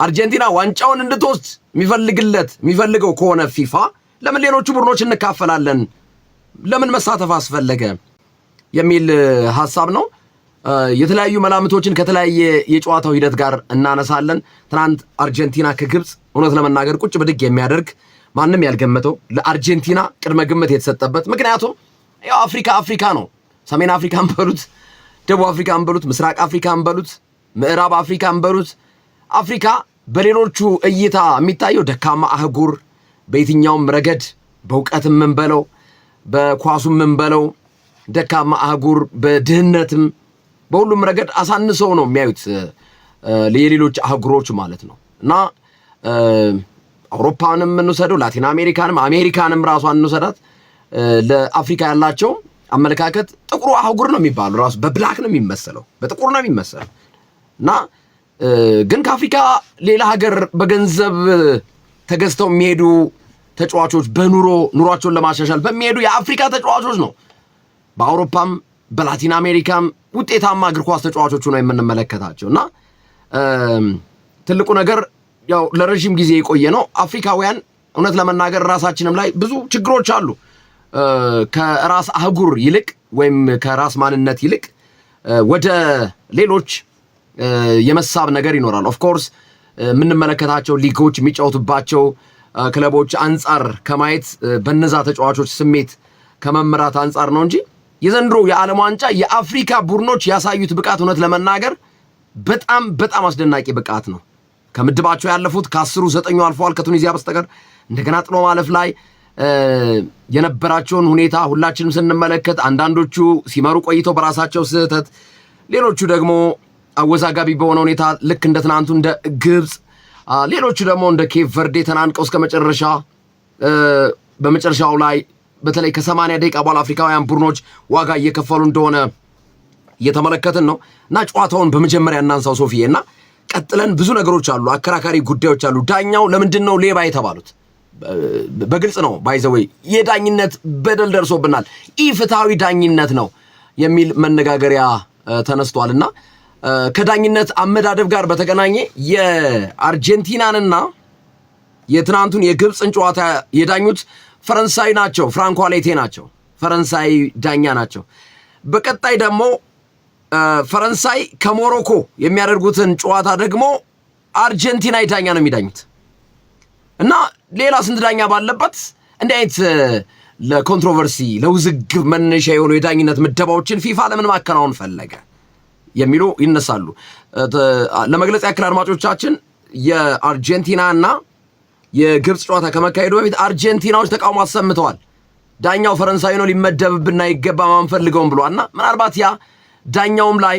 አርጀንቲና ዋንጫውን እንድትወስድ የሚፈልገው ከሆነ ፊፋ ለምን ሌሎቹ ቡድኖች እንካፈላለን ለምን መሳተፍ አስፈለገ የሚል ሐሳብ ነው። የተለያዩ መላምቶችን ከተለያየ የጨዋታው ሂደት ጋር እናነሳለን። ትናንት አርጀንቲና ከግብጽ እውነት ለመናገር ቁጭ ብድግ የሚያደርግ ማንም ያልገመተው ለአርጀንቲና ቅድመ ግምት የተሰጠበት ምክንያቱም ያው አፍሪካ ነው። ሰሜን አፍሪካን በሉት፣ ደቡብ አፍሪካን በሉት፣ ምስራቅ አፍሪካን በሉት፣ ምዕራብ አፍሪካን በሉት፣ አፍሪካ በሌሎቹ እይታ የሚታየው ደካማ አህጉር በየትኛውም ረገድ በእውቀትም ምን በለው በኳሱም ምን በለው ደካማ አህጉር በድህነትም በሁሉም ረገድ አሳንሰው ነው የሚያዩት ለሌሎች አህጉሮች ማለት ነው። እና አውሮፓንም እንውሰደው ላቲን አሜሪካንም ራሷን እንውሰዳት ለአፍሪካ ያላቸው አመለካከት ጥቁሩ አህጉር ነው የሚባለው ራሱ በብላክ ነው የሚመስለው በጥቁር ነው የሚመስለው እና ግን ከአፍሪካ ሌላ ሀገር በገንዘብ ተገዝተው የሚሄዱ ተጫዋቾች ኑሯቸውን ለማሻሻል በሚሄዱ የአፍሪካ ተጫዋቾች ነው በአውሮፓም በላቲን አሜሪካም ውጤታማ እግር ኳስ ተጫዋቾች ነው የምንመለከታቸውና ትልቁ ነገር ያው ለረጅም ጊዜ የቆየ ነው። አፍሪካውያን እውነት ለመናገር ራሳችንም ላይ ብዙ ችግሮች አሉ። ከራስ አህጉር ይልቅ ወይም ከራስ ማንነት ይልቅ ወደ ሌሎች የመሳብ ነገር ይኖራል። ኦፍ ኮርስ የምንመለከታቸው ሊጎች የሚጫወቱባቸው ክለቦች አንፃር ከማየት በነዛ ተጫዋቾች ስሜት ከመመራት አንፃር ነው እንጂ የዘንድሮ የዓለም ዋንጫ የአፍሪካ ቡድኖች ያሳዩት ብቃት እውነት ለመናገር በጣም አስደናቂ ብቃት ነው። ከምድባቸው ያለፉት ከ10 9 አልፈዋል ከቱኒዚያ በስተቀር። እንደገና ጥሎ ማለፍ ላይ የነበራቸውን ሁኔታ ሁላችንም ስንመለከት አንዳንዶቹ ሲመሩ ቆይተው በራሳቸው ስህተት፣ ሌሎቹ ደግሞ አወዛጋቢ በሆነ ሁኔታ ልክ እንደ ትናንቱ እንደ ግብጽ፣ ሌሎቹ ደግሞ እንደ ኬፕ ቨርዴ ተናንቀው እስከ መጨረሻ በመጨረሻው ላይ በተለይ ከ80 ደቂቃ በኋላ አፍሪካውያን ቡድኖች ዋጋ እየከፈሉ እንደሆነ እየተመለከትን ነው። እና ጨዋታውን በመጀመሪያ እናንሳው ሶፊዬ እና ቀጥለን ብዙ ነገሮች አሉ፣ አከራካሪ ጉዳዮች አሉ። ዳኛው ለምንድነው ሌባ የተባሉት? በግልጽ ነው ባይዘወይ የዳኝነት በደል ደርሶብናል፣ ኢፍትሃዊ ዳኝነት ነው የሚል መነጋገሪያ ተነስቷልና ከዳኝነት አመዳደብ ጋር በተገናኘ የአርጀንቲናንና የትናንቱን የግብጽን ጨዋታ የዳኙት ፈረንሳይ ናቸው፣ ፍራንኮ አሌቴ ናቸው፣ ፈረንሳይ ዳኛ ናቸው። በቀጣይ ደግሞ ፈረንሳይ ከሞሮኮ የሚያደርጉትን ጨዋታ ደግሞ አርጀንቲናዊ ዳኛ ነው የሚዳኙት እና ሌላ ስንት ዳኛ ባለበት እንዲህ አይነት ለኮንትሮቨርሲ ለውዝግብ መነሻ የሆኑ የዳኝነት ምደባዎችን ፊፋ ለምን ማከናወን ፈለገ የሚሉ ይነሳሉ። ለመግለጽ ያክል አድማጮቻችን የአርጀንቲናና የግብጽ ጨዋታ ከመካሄዱ በፊት አርጀንቲናዎች ተቃውሞ አሰምተዋል። ዳኛው ፈረንሳይ ነው ሊመደብብና አይገባም አንፈልገውም ብሏልና ምናልባት ያ ዳኛውም ላይ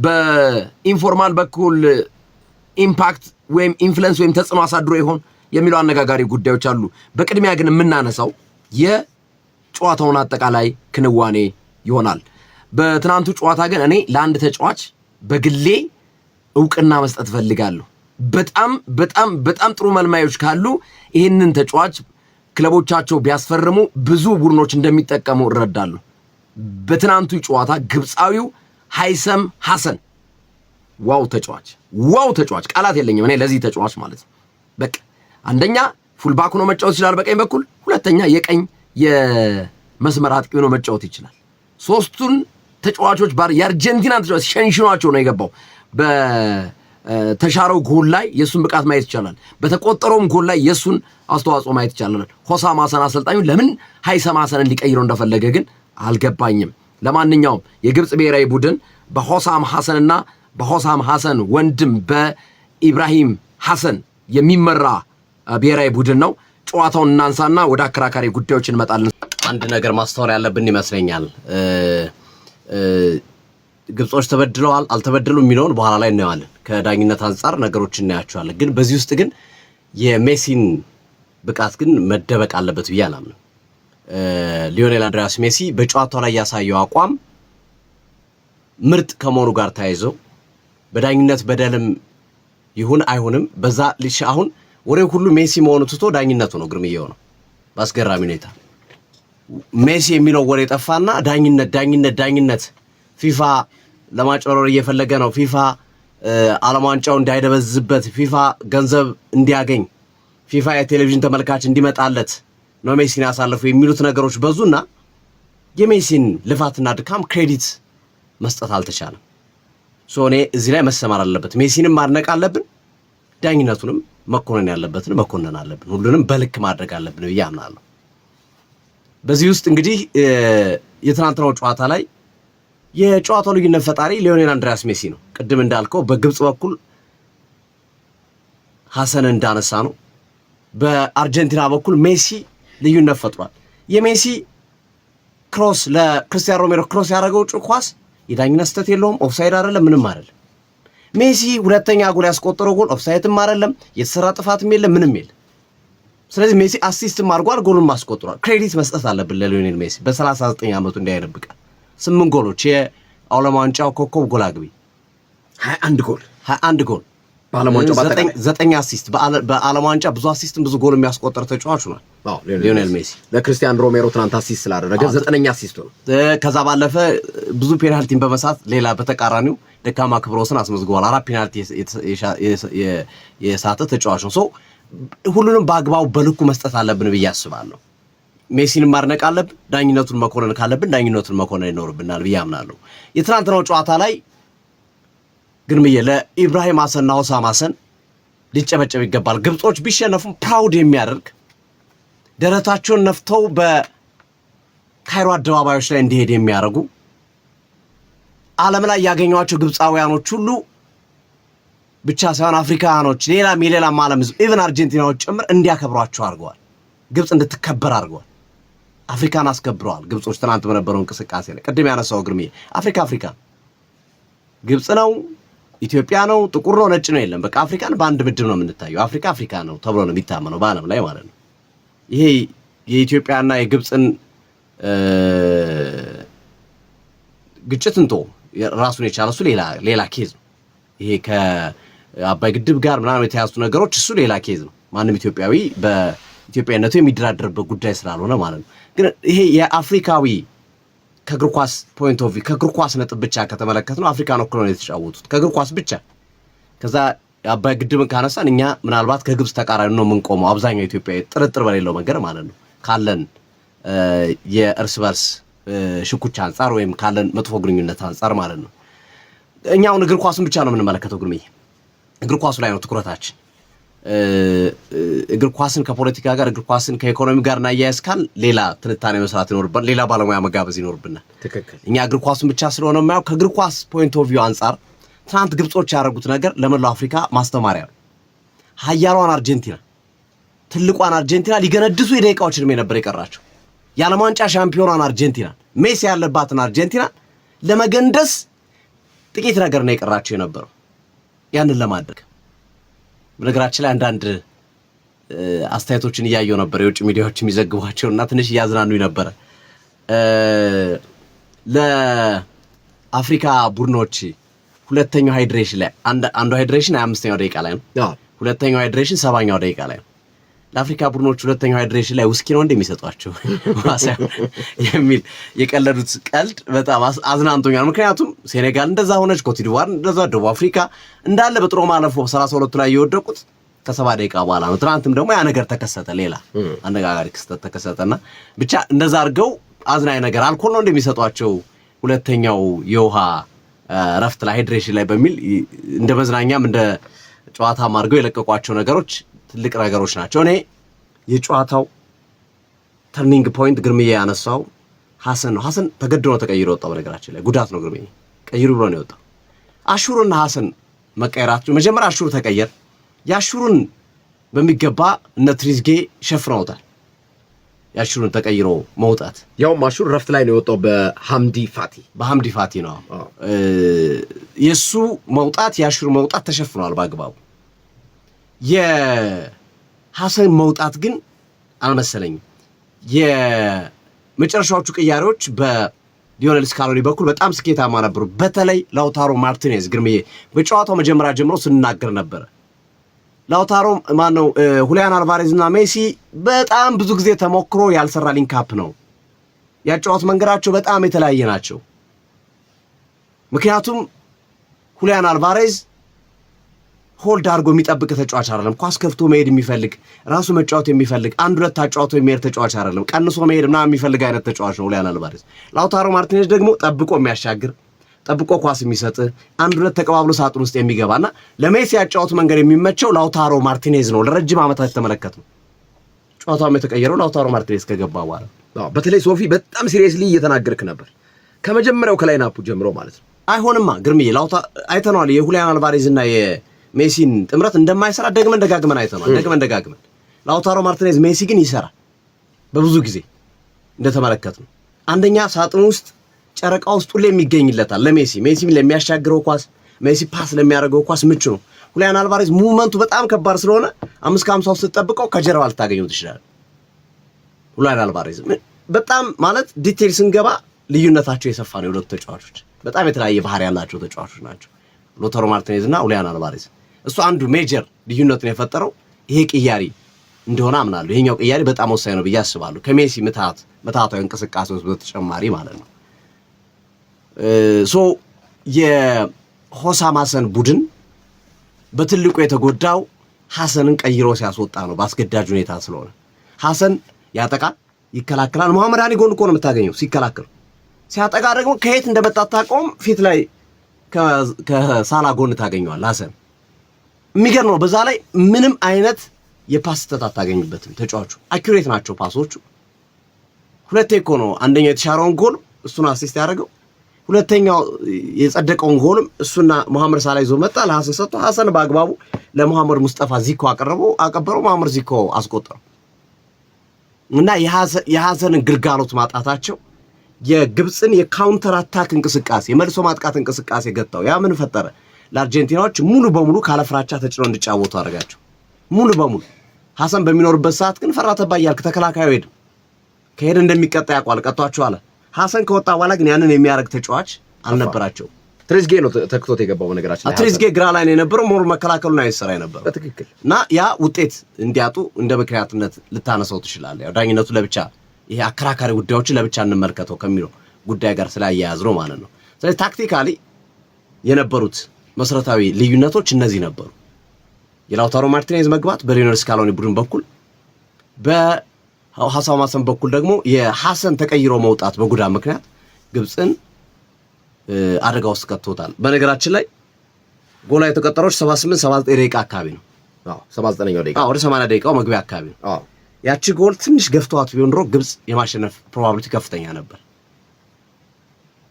በኢንፎርማል በኩል ኢምፓክት ወይም ኢንፍሉዌንስ ወይም ተጽዕኖ አሳድሮ ይሆን የሚሉ አነጋጋሪ ጉዳዮች አሉ። በቅድሚያ ግን የምናነሳው የጨዋታውን አጠቃላይ ክንዋኔ ይሆናል። በትናንቱ ጨዋታ ግን እኔ ለአንድ ተጫዋች በግሌ እውቅና መስጠት ፈልጋለሁ። በጣም ጥሩ መልማዮች ካሉ ይህንን ተጫዋች ክለቦቻቸው ቢያስፈርሙ ብዙ ቡድኖች እንደሚጠቀሙ እረዳለሁ። በትናንቱ ጨዋታ ግብፃዊው ሃይሰም ሐሰን ዋው ተጫዋች ቃላት የለኝም እኔ ለዚህ ተጫዋች ማለት ነው። በቃ አንደኛ ፉልባክ ሆኖ መጫወት ይችላል በቀኝ በኩል፣ ሁለተኛ የቀኝ የመስመር አጥቂ ሆኖ መጫወት ይችላል። ሶስቱን ተጫዋቾች የአርጀንቲና ተጫዋች ሸንሽኗቸው ነው የገባው። በተሻረው ጎል ላይ የሱን ብቃት ማየት ይቻላል። በተቆጠረውም ጎል ላይ የሱን አስተዋጽኦ ማየት ይቻላል። ሆሳም ሐሰን አሰልጣኙ ለምን ሃይሰም ሐሰንን ሊቀይረው እንደፈለገ ግን አልገባኝም። ለማንኛውም የግብጽ ብሔራዊ ቡድን በሆሳም ሐሰንና በሆሳም ሐሰን ወንድም በኢብራሂም ሐሰን የሚመራ ብሔራዊ ቡድን ነው። ጨዋታውን እናንሳና ወደ አከራካሪ ጉዳዮች እንመጣለን። አንድ ነገር ማስተዋል ያለብን ይመስለኛል። ግብጾች ተበድለዋል አልተበደሉም የሚለውን በኋላ ላይ እናያለን። ከዳኝነት አንፃር ነገሮችን እናያቸዋለን። ግን በዚህ ውስጥ ግን የሜሲን ብቃት ግን መደበቅ አለበት ብዬ አላምንም። ሊዮኔል አንድሪያስ ሜሲ በጨዋታው ላይ ያሳየው አቋም ምርጥ ከመሆኑ ጋር ተያይዞ በዳኝነት በደልም ይሁን አይሁንም በዛ ልጅ አሁን ወሬው ሁሉ ሜሲ መሆኑ ትቶ ዳኝነቱ ነው ግርምየው ነው። ባስገራሚ ሁኔታ ሜሲ የሚለው ወሬ ጠፋና ዳኝነት ፊፋ ለማጭበርበር እየፈለገ ነው፣ ፊፋ ዓለም ዋንጫው እንዳይደበዝበት ፊፋ ገንዘብ እንዲያገኝ ፊፋ የቴሌቪዥን ተመልካች እንዲመጣለት ነው ሜሲን ያሳለፈው የሚሉት ነገሮች በዙና የሜሲን ልፋትና ድካም ክሬዲት መስጠት አልተቻለም። እኔ እዚህ ላይ መሰማር አለበት። ሜሲንም ማድነቅ አለብን፣ ዳኝነቱንም መኮነን ያለበትን መኮነን አለብን። ሁሉንም በልክ ማድረግ አለብን ብዬ አምናለሁ። በዚህ ውስጥ እንግዲህ የትናንትናው ጨዋታ ላይ የጨዋታው ልዩነት ፈጣሪ ሊዮኔል አንድሪያስ ሜሲ ነው። ቅድም እንዳልከው በግብጽ በኩል ሐሰን እንዳነሳ ነው፣ በአርጀንቲና በኩል ሜሲ ልዩነት ፈጥሯል። የሜሲ ክሮስ ለክርስቲያኖ ሮሜሮ ክሮስ ያደረገው ኳስ የዳኝነት ስህተት የለውም፣ ኦፍሳይድ አይደለም፣ ምንም አይደለም። ሜሲ ሁለተኛ ጎል ያስቆጠረው ጎል ኦፍሳይድም አይደለም፣ የተሰራ ጥፋትም የለም፣ ምንም የለም። ስለዚህ ሜሲ አሲስትም አድርጓል፣ ጎሉን ማስቆጥሯል። ክሬዲት መስጠት አለብን ለሊዮኔል ሜሲ በ39 ዓመቱ እንዳይደብቃል። 8 ጎሎች የዓለም ዋንጫው ኮከብ ጎል አግቢ 21 ጎል በዓለም ዋንጫው 9 አሲስት በዓለም ዋንጫ ብዙ አሲስትም ብዙ ጎል የሚያስቆጥር ተጫዋች ነው ሊዮኔል ሜሲ። ለክርስቲያኖ ሮሜሮ ትናንት አሲስት ስላደረገ 9ኛ አሲስት ነው። ከዛ ባለፈ ብዙ ፔናልቲን በመሳት ሌላ በተቃራኒው ደካማ ክብረ ወሰን አስመዝግቧል። 4 ፔናልቲ የሳተ ተጫዋች ነው። ሁሉንም በአግባቡ በልኩ መስጠት አለብን ብዬ አስባለሁ። ሜሲን ማድነቅ አለብን፣ ዳኝነቱን መኮነን ካለብን ዳኝነቱን መኮነን ይኖርብናል ብዬ አምናለሁ። የትናንትናው ጨዋታ ላይ ግን ለኢብራሂም ሐሰንና ሆሳም ሐሰን ሊጨበጨብ ይገባል። ግብጾች ቢሸነፉም ፕራውድ የሚያደርግ ደረታቸውን ነፍተው በካይሮ አደባባዮች ላይ እንዲሄድ የሚያደርጉ ዓለም ላይ ያገኟቸው ግብጻውያኖች ሁሉ ብቻ ሳይሆን አፍሪካኖች ሌላም ዓለም ህዝብ ኢቭን አርጀንቲናዎች ጭምር እንዲያከብሯቸው አድርገዋል። ግብጽ እንድትከበር አድርገዋል። አፍሪካን አስከብረዋል። ግብጾች ትናንት በነበረው እንቅስቃሴ ላይ ቅድም ያነሳው ግርሜ አፍሪካ ግብጽ ነው፣ ኢትዮጵያ ነው፣ ጥቁር ነው፣ ነጭ ነው የለም። በቃ አፍሪካን በአንድ ምድብ ነው የምንታየው። አፍሪካ ነው ተብሎ ነው የሚታመነው በዓለም ላይ ማለት ነው። ይሄ የኢትዮጵያና የግብጽን ግጭትን ራሱን የቻለ እሱ ሌላ ኬዝ ነው። ይሄ ከአባይ ግድብ ጋር ምናምን የተያዙ ነገሮች እሱ ሌላ ኬዝ ነው። ማንም ኢትዮጵያዊ በኢትዮጵያነቱ የሚደራደርበት ጉዳይ ስላልሆነ ማለት ነው። ግን ይሄ የአፍሪካዊ ከእግር ኳስ ፖይንት ኦፍ ቪው ከእግር ኳስ ነጥብ ብቻ ከተመለከትነው አፍሪካን ወክለው ነው የተጫወቱት ከእግር ኳስ ብቻ። ከዛ የአባይ ግድብን ካነሳን እኛ ምናልባት ከግብጽ ተቃራኒ ነው የምንቆመው አብዛኛው ኢትዮጵያዊ ጥርጥር በሌለው መንገድ ማለት ነው ካለን የእርስ በርስ ሽኩቻ አንጻር ወይም ካለን መጥፎ ግንኙነት አንጻር ማለት ነው። እኛውን እግር ኳስን ብቻ ነው የምንመለከተው። ግን እግር ኳሱ ላይ ነው ትኩረታችን። እግር ኳስን ከፖለቲካ ጋር እግር ኳስን ከኢኮኖሚ ጋር እናያይዝካል ሌላ ትንታኔ መስራት ይኖርብናል፣ ሌላ ባለሙያ መጋበዝ ይኖርብናል። እኛ እግር ኳስን ብቻ ስለሆነ የማየው ከእግር ኳስ ፖይንት ኦፍ ቪው አንጻር ትናንት ግብጾች ያደረጉት ነገር ለመላው አፍሪካ ማስተማሪያ ነው። ሀያሏን አርጀንቲና ትልቋን አርጀንቲና ሊገነድሱ የደቂቃዎች ዕድሜ ነበር የቀራቸው። የዓለም ዋንጫ ሻምፒዮኗን አርጀንቲና ሜሲ ያለባትን አርጀንቲና ለመገንደስ ጥቂት ነገር ነው የቀራቸው የነበረው ያንን ለማድረግ። በነገራችን ላይ አንዳንድ አስተያየቶችን እያየው ነበር የውጭ ሚዲያዎች የሚዘግቧቸውና ትንሽ እያዝናኑኝ ነበረ። ለአፍሪካ ቡድኖች ሁለተኛው ሃይድሬሽን ላይ አንዱ ሃይድሬሽን 25ኛው ደቂቃ ላይ ነው፣ ሁለተኛው ሃይድሬሽን 70ኛው ደቂቃ ላይ ነው። ለአፍሪካ ቡድኖች ሁለተኛው ሃይድሬሽን ላይ ውስኪ ነው እንደሚሰጧቸው የሚል የቀለዱት ቀልድ በጣም አዝናንቶኛል። ምክንያቱም ሴኔጋል እንደዛ ሆነች፣ ኮትዲቯር እንደዛ፣ ደቡብ አፍሪካ እንዳለ በጥሮ ማለፎ 32 ላይ የወደቁት ከ70 ደቂቃ በኋላ ነው። ትናንትም ደግሞ ያ ነገር ተከሰተ፣ ሌላ አነጋጋሪ ክስተት ተከሰተና ብቻ እንደዛ አድርገው አዝናኝ ነገር አልኮል ነው እንደሚሰጧቸው ሁለተኛው የውሃ ረፍት ላይ ሃይድሬሽን ላይ በሚል እንደ መዝናኛም እንደ ጨዋታም አድርገው የለቀቋቸው ነገሮች ትልቅ ነገሮች ናቸው። እኔ የጨዋታው ተርኒንግ ፖይንት ግርምዬ ያነሳው ሐሰን ነው። ሐሰን ተገድዶ ተቀይሮ ወጣው። በነገራችን ላይ ጉዳት ነው ግርምዬ ቀይሩ ብሎ ነው የወጣው። አሹርና ሐሰን መቀየራቸው መጀመሪያ አሹር ተቀየር፣ ያሹሩን በሚገባ እነ ትሪዝጌ ሸፍነውታል። ያሹሩን ተቀይሮ መውጣት ያውም አሹር ረፍት ላይ ነው የወጣው በሐምዲ ፋቲ ነው የሱ መውጣት ያሹር መውጣት ተሸፍኗል በአግባቡ። የሐሰን መውጣት ግን አልመሰለኝም። የመጨረሻዎቹ ቅያሬዎች በሊዮኔል ስካሎኒ በኩል በጣም ስኬታማ ነበሩ። በተለይ ላውታሮ ማርቲኔዝ ግርምዬ በጨዋታው መጀመሪያ ጀምሮ ስንናገር ነበረ። ላውታሮ ማነው ሁሊያን አልቫሬዝ እና ሜሲ በጣም ብዙ ጊዜ ተሞክሮ ያልሰራ ሊንካፕ ነው። ያጨዋት መንገዳቸው በጣም የተለያየ ናቸው። ምክንያቱም ሁሊያን አልቫሬዝ ሆልድ አድርጎ የሚጠብቅ ተጫዋች አይደለም። ኳስ ከፍቶ መሄድ የሚፈልግ ራሱ መጫወት የሚፈልግ አንድ ሁለት ታጫውቶ የሚሄድ ተጫዋች አይደለም። ቀንሶ መሄድ ምናምን የሚፈልግ አይነት ተጫዋች ነው ሁሊያን አልቫሬዝ። ላውታሮ ማርቲኔዝ ደግሞ ጠብቆ የሚያሻግር ጠብቆ ኳስ የሚሰጥ አንድ ሁለት ተቀባብሎ ሳጥን ውስጥ የሚገባና ለሜሲ ያጫወት መንገድ የሚመቸው ላውታሮ ማርቲኔዝ ነው። ለረጅም ዓመታት የተመለከትነው ጨዋታውም የተቀየረው ላውታሮ ማርቲኔዝ ከገባ በኋላ። በተለይ ሶፊ በጣም ሲሪየስሊ እየተናገርክ ነበር ከመጀመሪያው ከላይናፑ ጀምሮ ማለት ነው። አይሆንማ ግርምዬ አይተነዋል። የሁሊያን አልቫሬዝ እና የሜሲን ጥምረት እንደማይሰራ ደግመን ደጋግመን አይተነዋል። ላውታሮ ማርቲኔዝ ሜሲ ግን ይሰራል በብዙ ጊዜ እንደተመለከትነው። አንደኛ ሳጥን ውስጥ ጨረቃ ውስጥ ሁሌ የሚገኝለታል ለሜሲ ለሚያሻግረው ኳስ ሜሲ ፓስ ለሚያደርገው ኳስ ምቹ ነው። ሁሊያን አልቫሬዝ ሙቭመንቱ በጣም ከባድ ስለሆነ 5-50 ውስጥ ተጠብቀው ከጀርባ ልታገኙት ትችላለህ። ሁሊያን አልቫሬዝ በጣም ማለት ዲቴል ስንገባ ልዩነታቸው የሰፋ ነው። የሁለቱ ተጫዋቾች በጣም የተለያየ ባህሪ ያላቸው ተጫዋቾች ናቸው ላውታሮ ማርቲኔዝ እና ሁሊያን አልቫሬዝ። እሱ አንዱ ሜጀር ልዩነቱን የፈጠረው ይሄ ቅያሪ እንደሆነ አምናለሁ። ይሄኛው ቅያሪ በጣም ወሳኝ ነው ብዬ አስባለሁ። ከሜሲ ምታታዊ እንቅስቃሴዎች በተጨማሪ ማለት ነው። የሆሳም ሐሰን ቡድን በትልቁ የተጎዳው ሐሰንን ቀይሮ ሲያስወጣ ነው በአስገዳጅ ሁኔታ ስለሆነ። ሐሰን ያጠቃል፣ ይከላከላል። መሐመድ አሊ ጎን እኮ ነው የምታገኘው ሲከላከል። ሲያጠቃ ደግሞ ከየት እንደመጣ ታውቀውም ፊት ላይ ከሳላ ጎን ታገኘዋል። ሐሰን የሚገርም ነው። በዛ ላይ ምንም አይነት የፓስ ስህተት አታገኝበትም። ተጫዋቹ አኩሬት ናቸው ፓሶቹ። ሁለቴ እኮ ነው አንደኛው የተሻረውን ጎል እሱን አሲስት ያደረገው፣ ሁለተኛው የጸደቀውን ጎልም እሱና መሐመድ ሳላ ይዞ መጣ ለሐሰን ሰጥቶ ሐሰን በአግባቡ ለመሐመድ ሙስጠፋ ዚኮ አቀበረው። መሐመድ ዚኮ አስቆጠረው እና የሐሰንን ግልጋሎት ማጣታቸው የግብፅን የካውንተር አታክ እንቅስቃሴ የመልሶ ማጥቃት እንቅስቃሴ ገታው። ያ ምን ፈጠረ? ለአርጀንቲናዎች ሙሉ በሙሉ ካለፍራቻ ተጭነው እንዲጫወቱ አደረጋቸው። ሙሉ በሙሉ ሐሰን በሚኖርበት ሰዓት ግን ፈራ ተባ እያልክ ተከላካዩ ሄድም ከሄደ እንደሚቀጣ ያውቋል። ቀጧቸው አለ። ሐሰን ከወጣ በኋላ ግን ያንን የሚያደርግ ተጫዋች አልነበራቸው። ትሬዝጌ ነው ተክቶት የገባው ነገራችን ላይ። ትሬዝጌ ግራ ላይ ነው የነበረው፣ ሞር መከላከሉን አይሰራ የነበረው በትክክል እና ያ ውጤት እንዲያጡ እንደ ምክንያትነት ልታነሳው ትችላለህ። ያው ዳኝነቱ ለብቻ ይሄ አከራካሪ ጉዳዮችን ለብቻ እንመልከተው ከሚለው ጉዳይ ጋር ስላያያዝ ነው ማለት ነው። ስለዚህ ታክቲካሊ የነበሩት መሰረታዊ ልዩነቶች እነዚህ ነበሩ። የላውታሮ ማርቲኔዝ መግባት በሊዮኔል ስካሎኒ ቡድን በኩል በሆሳም ሐሰን በኩል ደግሞ የሐሰን ተቀይሮ መውጣት በጉዳት ምክንያት ግብፅን አደጋ ውስጥ ከቶታል። በነገራችን ላይ ጎላ የተቆጠረው 78-79 ደቂቃ አካባቢ ነው። 79ኛው ደቂቃ ወደ 80 ደቂቃው መግቢያ አካባቢ ነው። ያቺ ጎል ትንሽ ገፍተዋት ቢሆን ኖሮ ግብፅ የማሸነፍ ፕሮባቢሊቲ ከፍተኛ ነበር።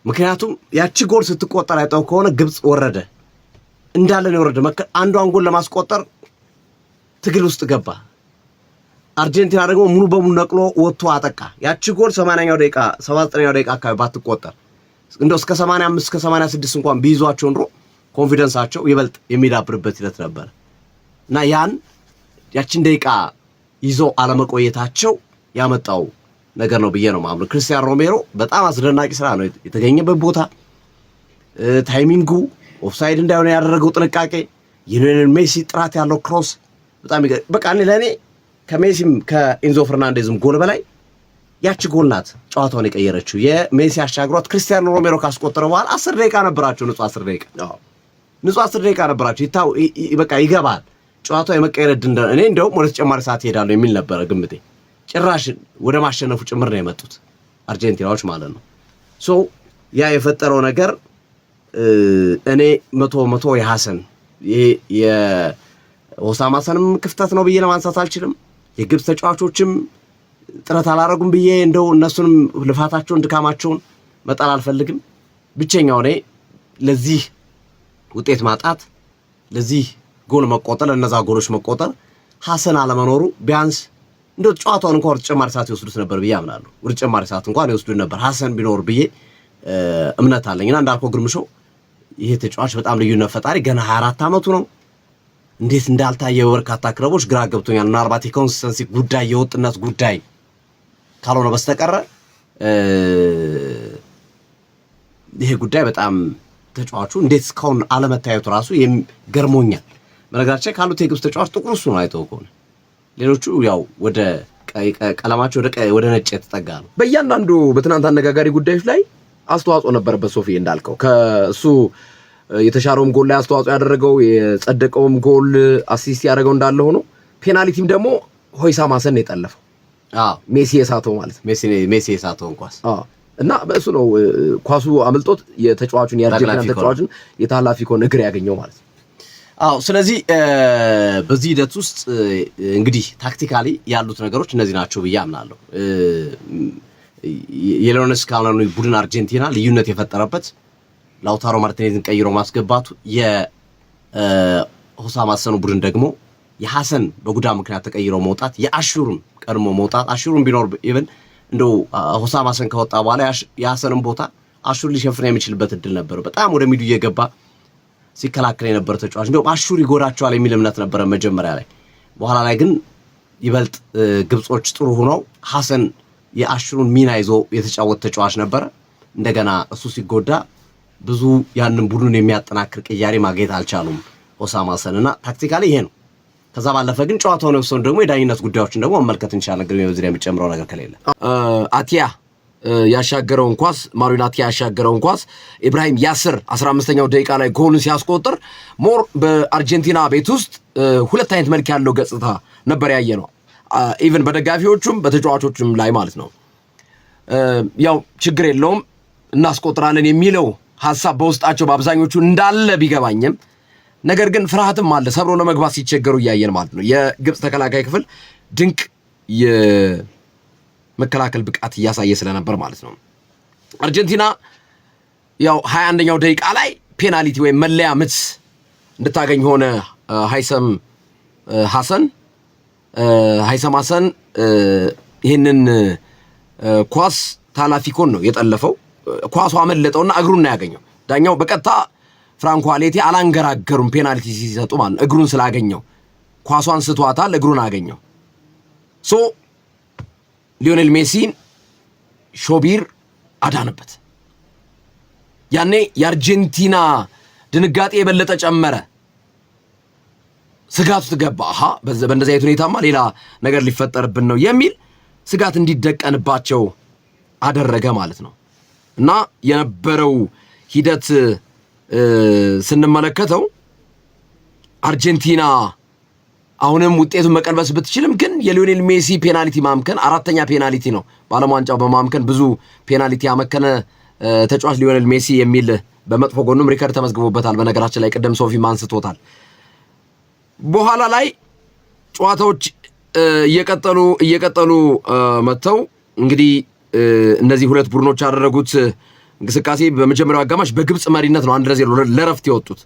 ምክንያቱም ያቺ ጎል ስትቆጠር አይተው ከሆነ ግብፅ ወረደ እንዳለ ነው የወረደ። አንዷን ጎል ለማስቆጠር ትግል ውስጥ ገባ። አርጀንቲና ደግሞ ሙሉ በሙሉ ነቅሎ ወጥቶ አጠቃ። ያቺ ጎል 80ኛው ደቂቃ 79ኛው ደቂቃ አካባቢ ባትቆጠር እንደው እስከ 85 እስከ 86 እንኳን ቢይዟቸው ኖሮ ኮንፊደንሳቸው ይበልጥ የሚዳብርበት ሂደት ነበር እና ያቺን ደቂቃ ይዞ አለመቆየታቸው ያመጣው ነገር ነው ብዬ ነው ማምነው። ክርስቲያን ሮሜሮ በጣም አስደናቂ ስራ ነው የተገኘበት ቦታ፣ ታይሚንጉ፣ ኦፍሳይድ እንዳይሆነ ያደረገው ጥንቃቄ፣ የሊዮኔል ሜሲ ጥራት ያለው ክሮስ በጣም በቃ ለእኔ ከሜሲም ከኢንዞ ፈርናንዴዝም ጎል በላይ ያቺ ጎል ናት ጨዋታውን የቀየረችው። የሜሲ አሻግሯት ክርስቲያን ሮሜሮ ካስቆጠረ በኋላ 10 ደቂቃ ነበራቸው። ንጹህ 10 ደቂቃ ነበራቸው። በቃ ይገባል ጨዋታው የመቀየር ዕድል እኔ እንደውም ወደ ተጨማሪ ሰዓት ይሄዳሉ የሚል ነበረ ግምቴ። ጭራሽ ወደ ማሸነፉ ጭምር ነው የመጡት አርጀንቲናዎች ማለት ነው። ያ የፈጠረው ነገር እኔ 100 የሐሰን የሆሳም ሐሰንም ክፍተት ነው ብዬ ለማንሳት አልችልም። የግብፅ ተጫዋቾችም ጥረት አላረጉም ብዬ እንደው እነሱንም ልፋታቸውን ድካማቸውን መጣል አልፈልግም። ብቸኛው እኔ ለዚህ ውጤት ማጣት ለዚህ ጎል መቆጠር ለነዛ ጎሎች መቆጠር ሐሰን አለመኖሩ ቢያንስ እንደው ጨዋታውን እንኳን ወደ ተጨማሪ ሰዓት ይወስዱት ነበር ብዬ አምናለሁ። ወደ ተጨማሪ ሰዓት እንኳን ይወስዱት ነበር ሐሰን ቢኖር ብዬ እምነት አለኝና እንዳልከው ግርምሾ ይሄ ተጫዋች በጣም ልዩነት ፈጣሪ ገና 24 ዓመቱ ነው። እንዴት እንዳልታየ በርካታ ክለቦች ግራ ገብቶኛል። ምናልባት የኮንሲስተንሲ ጉዳይ የወጥነት ጉዳይ ካልሆነ በስተቀር ይሄ ጉዳይ በጣም ተጫዋቹ እንዴት እስካሁን አለመታየቱ ራሱ ገርሞኛል። በነገራችን ካሉት የግብፅ ተጫዋች ጥቁር እሱ ነው አይተው ከሆነ ሌሎቹ ያው ወደ ቀለማቸው ወደ ነጭ የተጠጋ ነው። በእያንዳንዱ በትናንት አነጋጋሪ ጉዳዮች ላይ አስተዋጽኦ ነበረበት ሶፊ እንዳልከው ከእሱ የተሻረውም ጎል ላይ አስተዋጽኦ ያደረገው የጸደቀውም ጎል አሲስት ያደረገው እንዳለ ሆኖ ፔናልቲም ደግሞ ሆይሳም ሀሰን የጠለፈው ሜሲ የሳተው ማለት ነው። ሜሲ የሳተውን ኳስ እና በእሱ ነው ኳሱ አምልጦት የተጫዋቹን የአርጀንቲና ተጫዋቹን የታላፊኮን እግር ያገኘው ማለት ነው። ስለዚህ በዚህ ሂደት ውስጥ እንግዲህ ታክቲካሊ ያሉት ነገሮች እነዚህ ናቸው ብዬ አምናለሁ። የሊዮኔል ስካሎኒ ቡድን አርጀንቲና ልዩነት የፈጠረበት ላውታሮ ማርቲኔዝን ቀይሮ ማስገባቱ፣ የሆሳም ሀሰኑ ቡድን ደግሞ የሐሰን በጉዳት ምክንያት ተቀይሮ መውጣት፣ የአሹሩን ቀድሞ መውጣት። አሹሩን ቢኖር ኢቭን እንደው ሆሳም ሀሰን ከወጣ በኋላ የሐሰንን ቦታ አሹር ሊሸፍን የሚችልበት እድል ነበር። በጣም ወደ ሚዱ እየገባ ሲከላከል የነበረ ተጫዋች እንደው አሹር ይጎዳቸዋል የሚል እምነት ነበረ መጀመሪያ ላይ። በኋላ ላይ ግን ይበልጥ ግብጾች ጥሩ ሆነው ሐሰን የአሹሩን ሚና ይዞ የተጫወተ ተጫዋች ነበረ። እንደገና እሱ ሲጎዳ ብዙ ያንን ቡድን የሚያጠናክር ቅያሬ ማግኘት አልቻሉም ሆሳም ሀሰን እና ታክቲካሊ ይሄ ነው። ከዛ ባለፈ ግን ጨዋታውን የወሰኑ ደግሞ የዳኝነት ጉዳዮችን ደግሞ መመልከት እንችላለን። ግን በዚህ ላይ የሚጨምረው ነገር ከሌለ አቲያ ያሻገረውን ኳስ ማሩን አቲያ ያሻገረውን ኳስ ኢብራሂም ያስር 15ኛው ደቂቃ ላይ ጎሉን ሲያስቆጥር ሞር በአርጀንቲና ቤት ውስጥ ሁለት አይነት መልክ ያለው ገጽታ ነበር ያየነው። ኢቭን በደጋፊዎቹም በተጫዋቾቹም ላይ ማለት ነው። ያው ችግር የለውም እናስቆጥራለን የሚለው ሐሳብ በውስጣቸው በአብዛኞቹ እንዳለ ቢገባኝም ነገር ግን ፍርሃትም አለ። ሰብሮ ለመግባት ሲቸገሩ እያየን ማለት ነው። የግብጽ ተከላካይ ክፍል ድንቅ የመከላከል ብቃት እያሳየ ስለነበር ማለት ነው። አርጀንቲና ያው 21ኛው ደቂቃ ላይ ፔናልቲ ወይም መለያ ምት እንድታገኝ ሆነ። ሃይሰም ሀሰን ይህንን ኳስ ታላፊኮን ነው የጠለፈው። ኳሱ አመለጠውና እግሩን ነው ያገኘው። ዳኛው በቀጥታ ፍራንኮ አሌቲ አላንገራገሩም ፔናልቲ ሲሰጡ ማለት ነው። እግሩን ስላገኘው ኳሷን ስቷታል፣ እግሩን አገኘው። ሶ ሊዮኔል ሜሲን ሾቢር አዳነበት። ያኔ የአርጀንቲና ድንጋጤ የበለጠ ጨመረ። ስጋት ውስጥ ገባ። በእንደዚህ አይነት ሁኔታማ ሌላ ነገር ሊፈጠርብን ነው የሚል ስጋት እንዲደቀንባቸው አደረገ ማለት ነው። እና የነበረው ሂደት ስንመለከተው አርጀንቲና አሁንም ውጤቱን መቀልበስ ብትችልም ግን የሊዮኔል ሜሲ ፔናልቲ ማምከን 4ኛ ፔናልቲ ነው። በዓለም ዋንጫው በማምከን ብዙ ፔናልቲ ያመከነ ተጫዋች ሊዮኔል ሜሲ የሚል በመጥፎ ጎኑም ሪከርድ ተመዝግቦበታል። በነገራችን ላይ ቅድም ሶፊ ማንስቶታል። በኋላ ላይ ጨዋታዎች እየቀጠሉ መጥተው እንግዲህ እነዚህ ሁለት ቡድኖች ያደረጉት እንቅስቃሴ በመጀመሪያው አጋማሽ በግብጽ መሪነት ነው 1-0 ለረፍት የወጡት።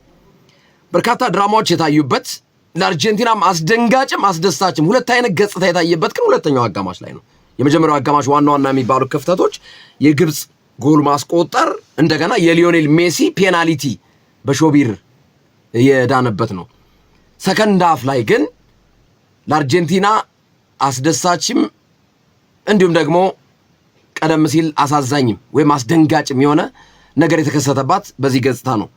በርካታ ድራማዎች የታዩበት ለአርጀንቲናም አስደንጋጭም አስደሳችም ሁለት አይነት ገጽታ የታየበት ግን ሁለተኛው አጋማሽ ላይ ነው። የመጀመሪያው አጋማሽ ዋና የሚባሉ ክፍተቶች የግብጽ ጎል ማስቆጠር፣ እንደገና የሊዮኔል ሜሲ ፔናልቲ በሾቢር የዳነበት ነው። ሰከንድ ሃፍ ላይ ግን ለአርጀንቲና አስደሳችም እንዲሁም ደግሞ ቀደም ሲል አሳዛኝም ወይም አስደንጋጭም የሆነ ነገር የተከሰተባት በዚህ ገጽታ ነው።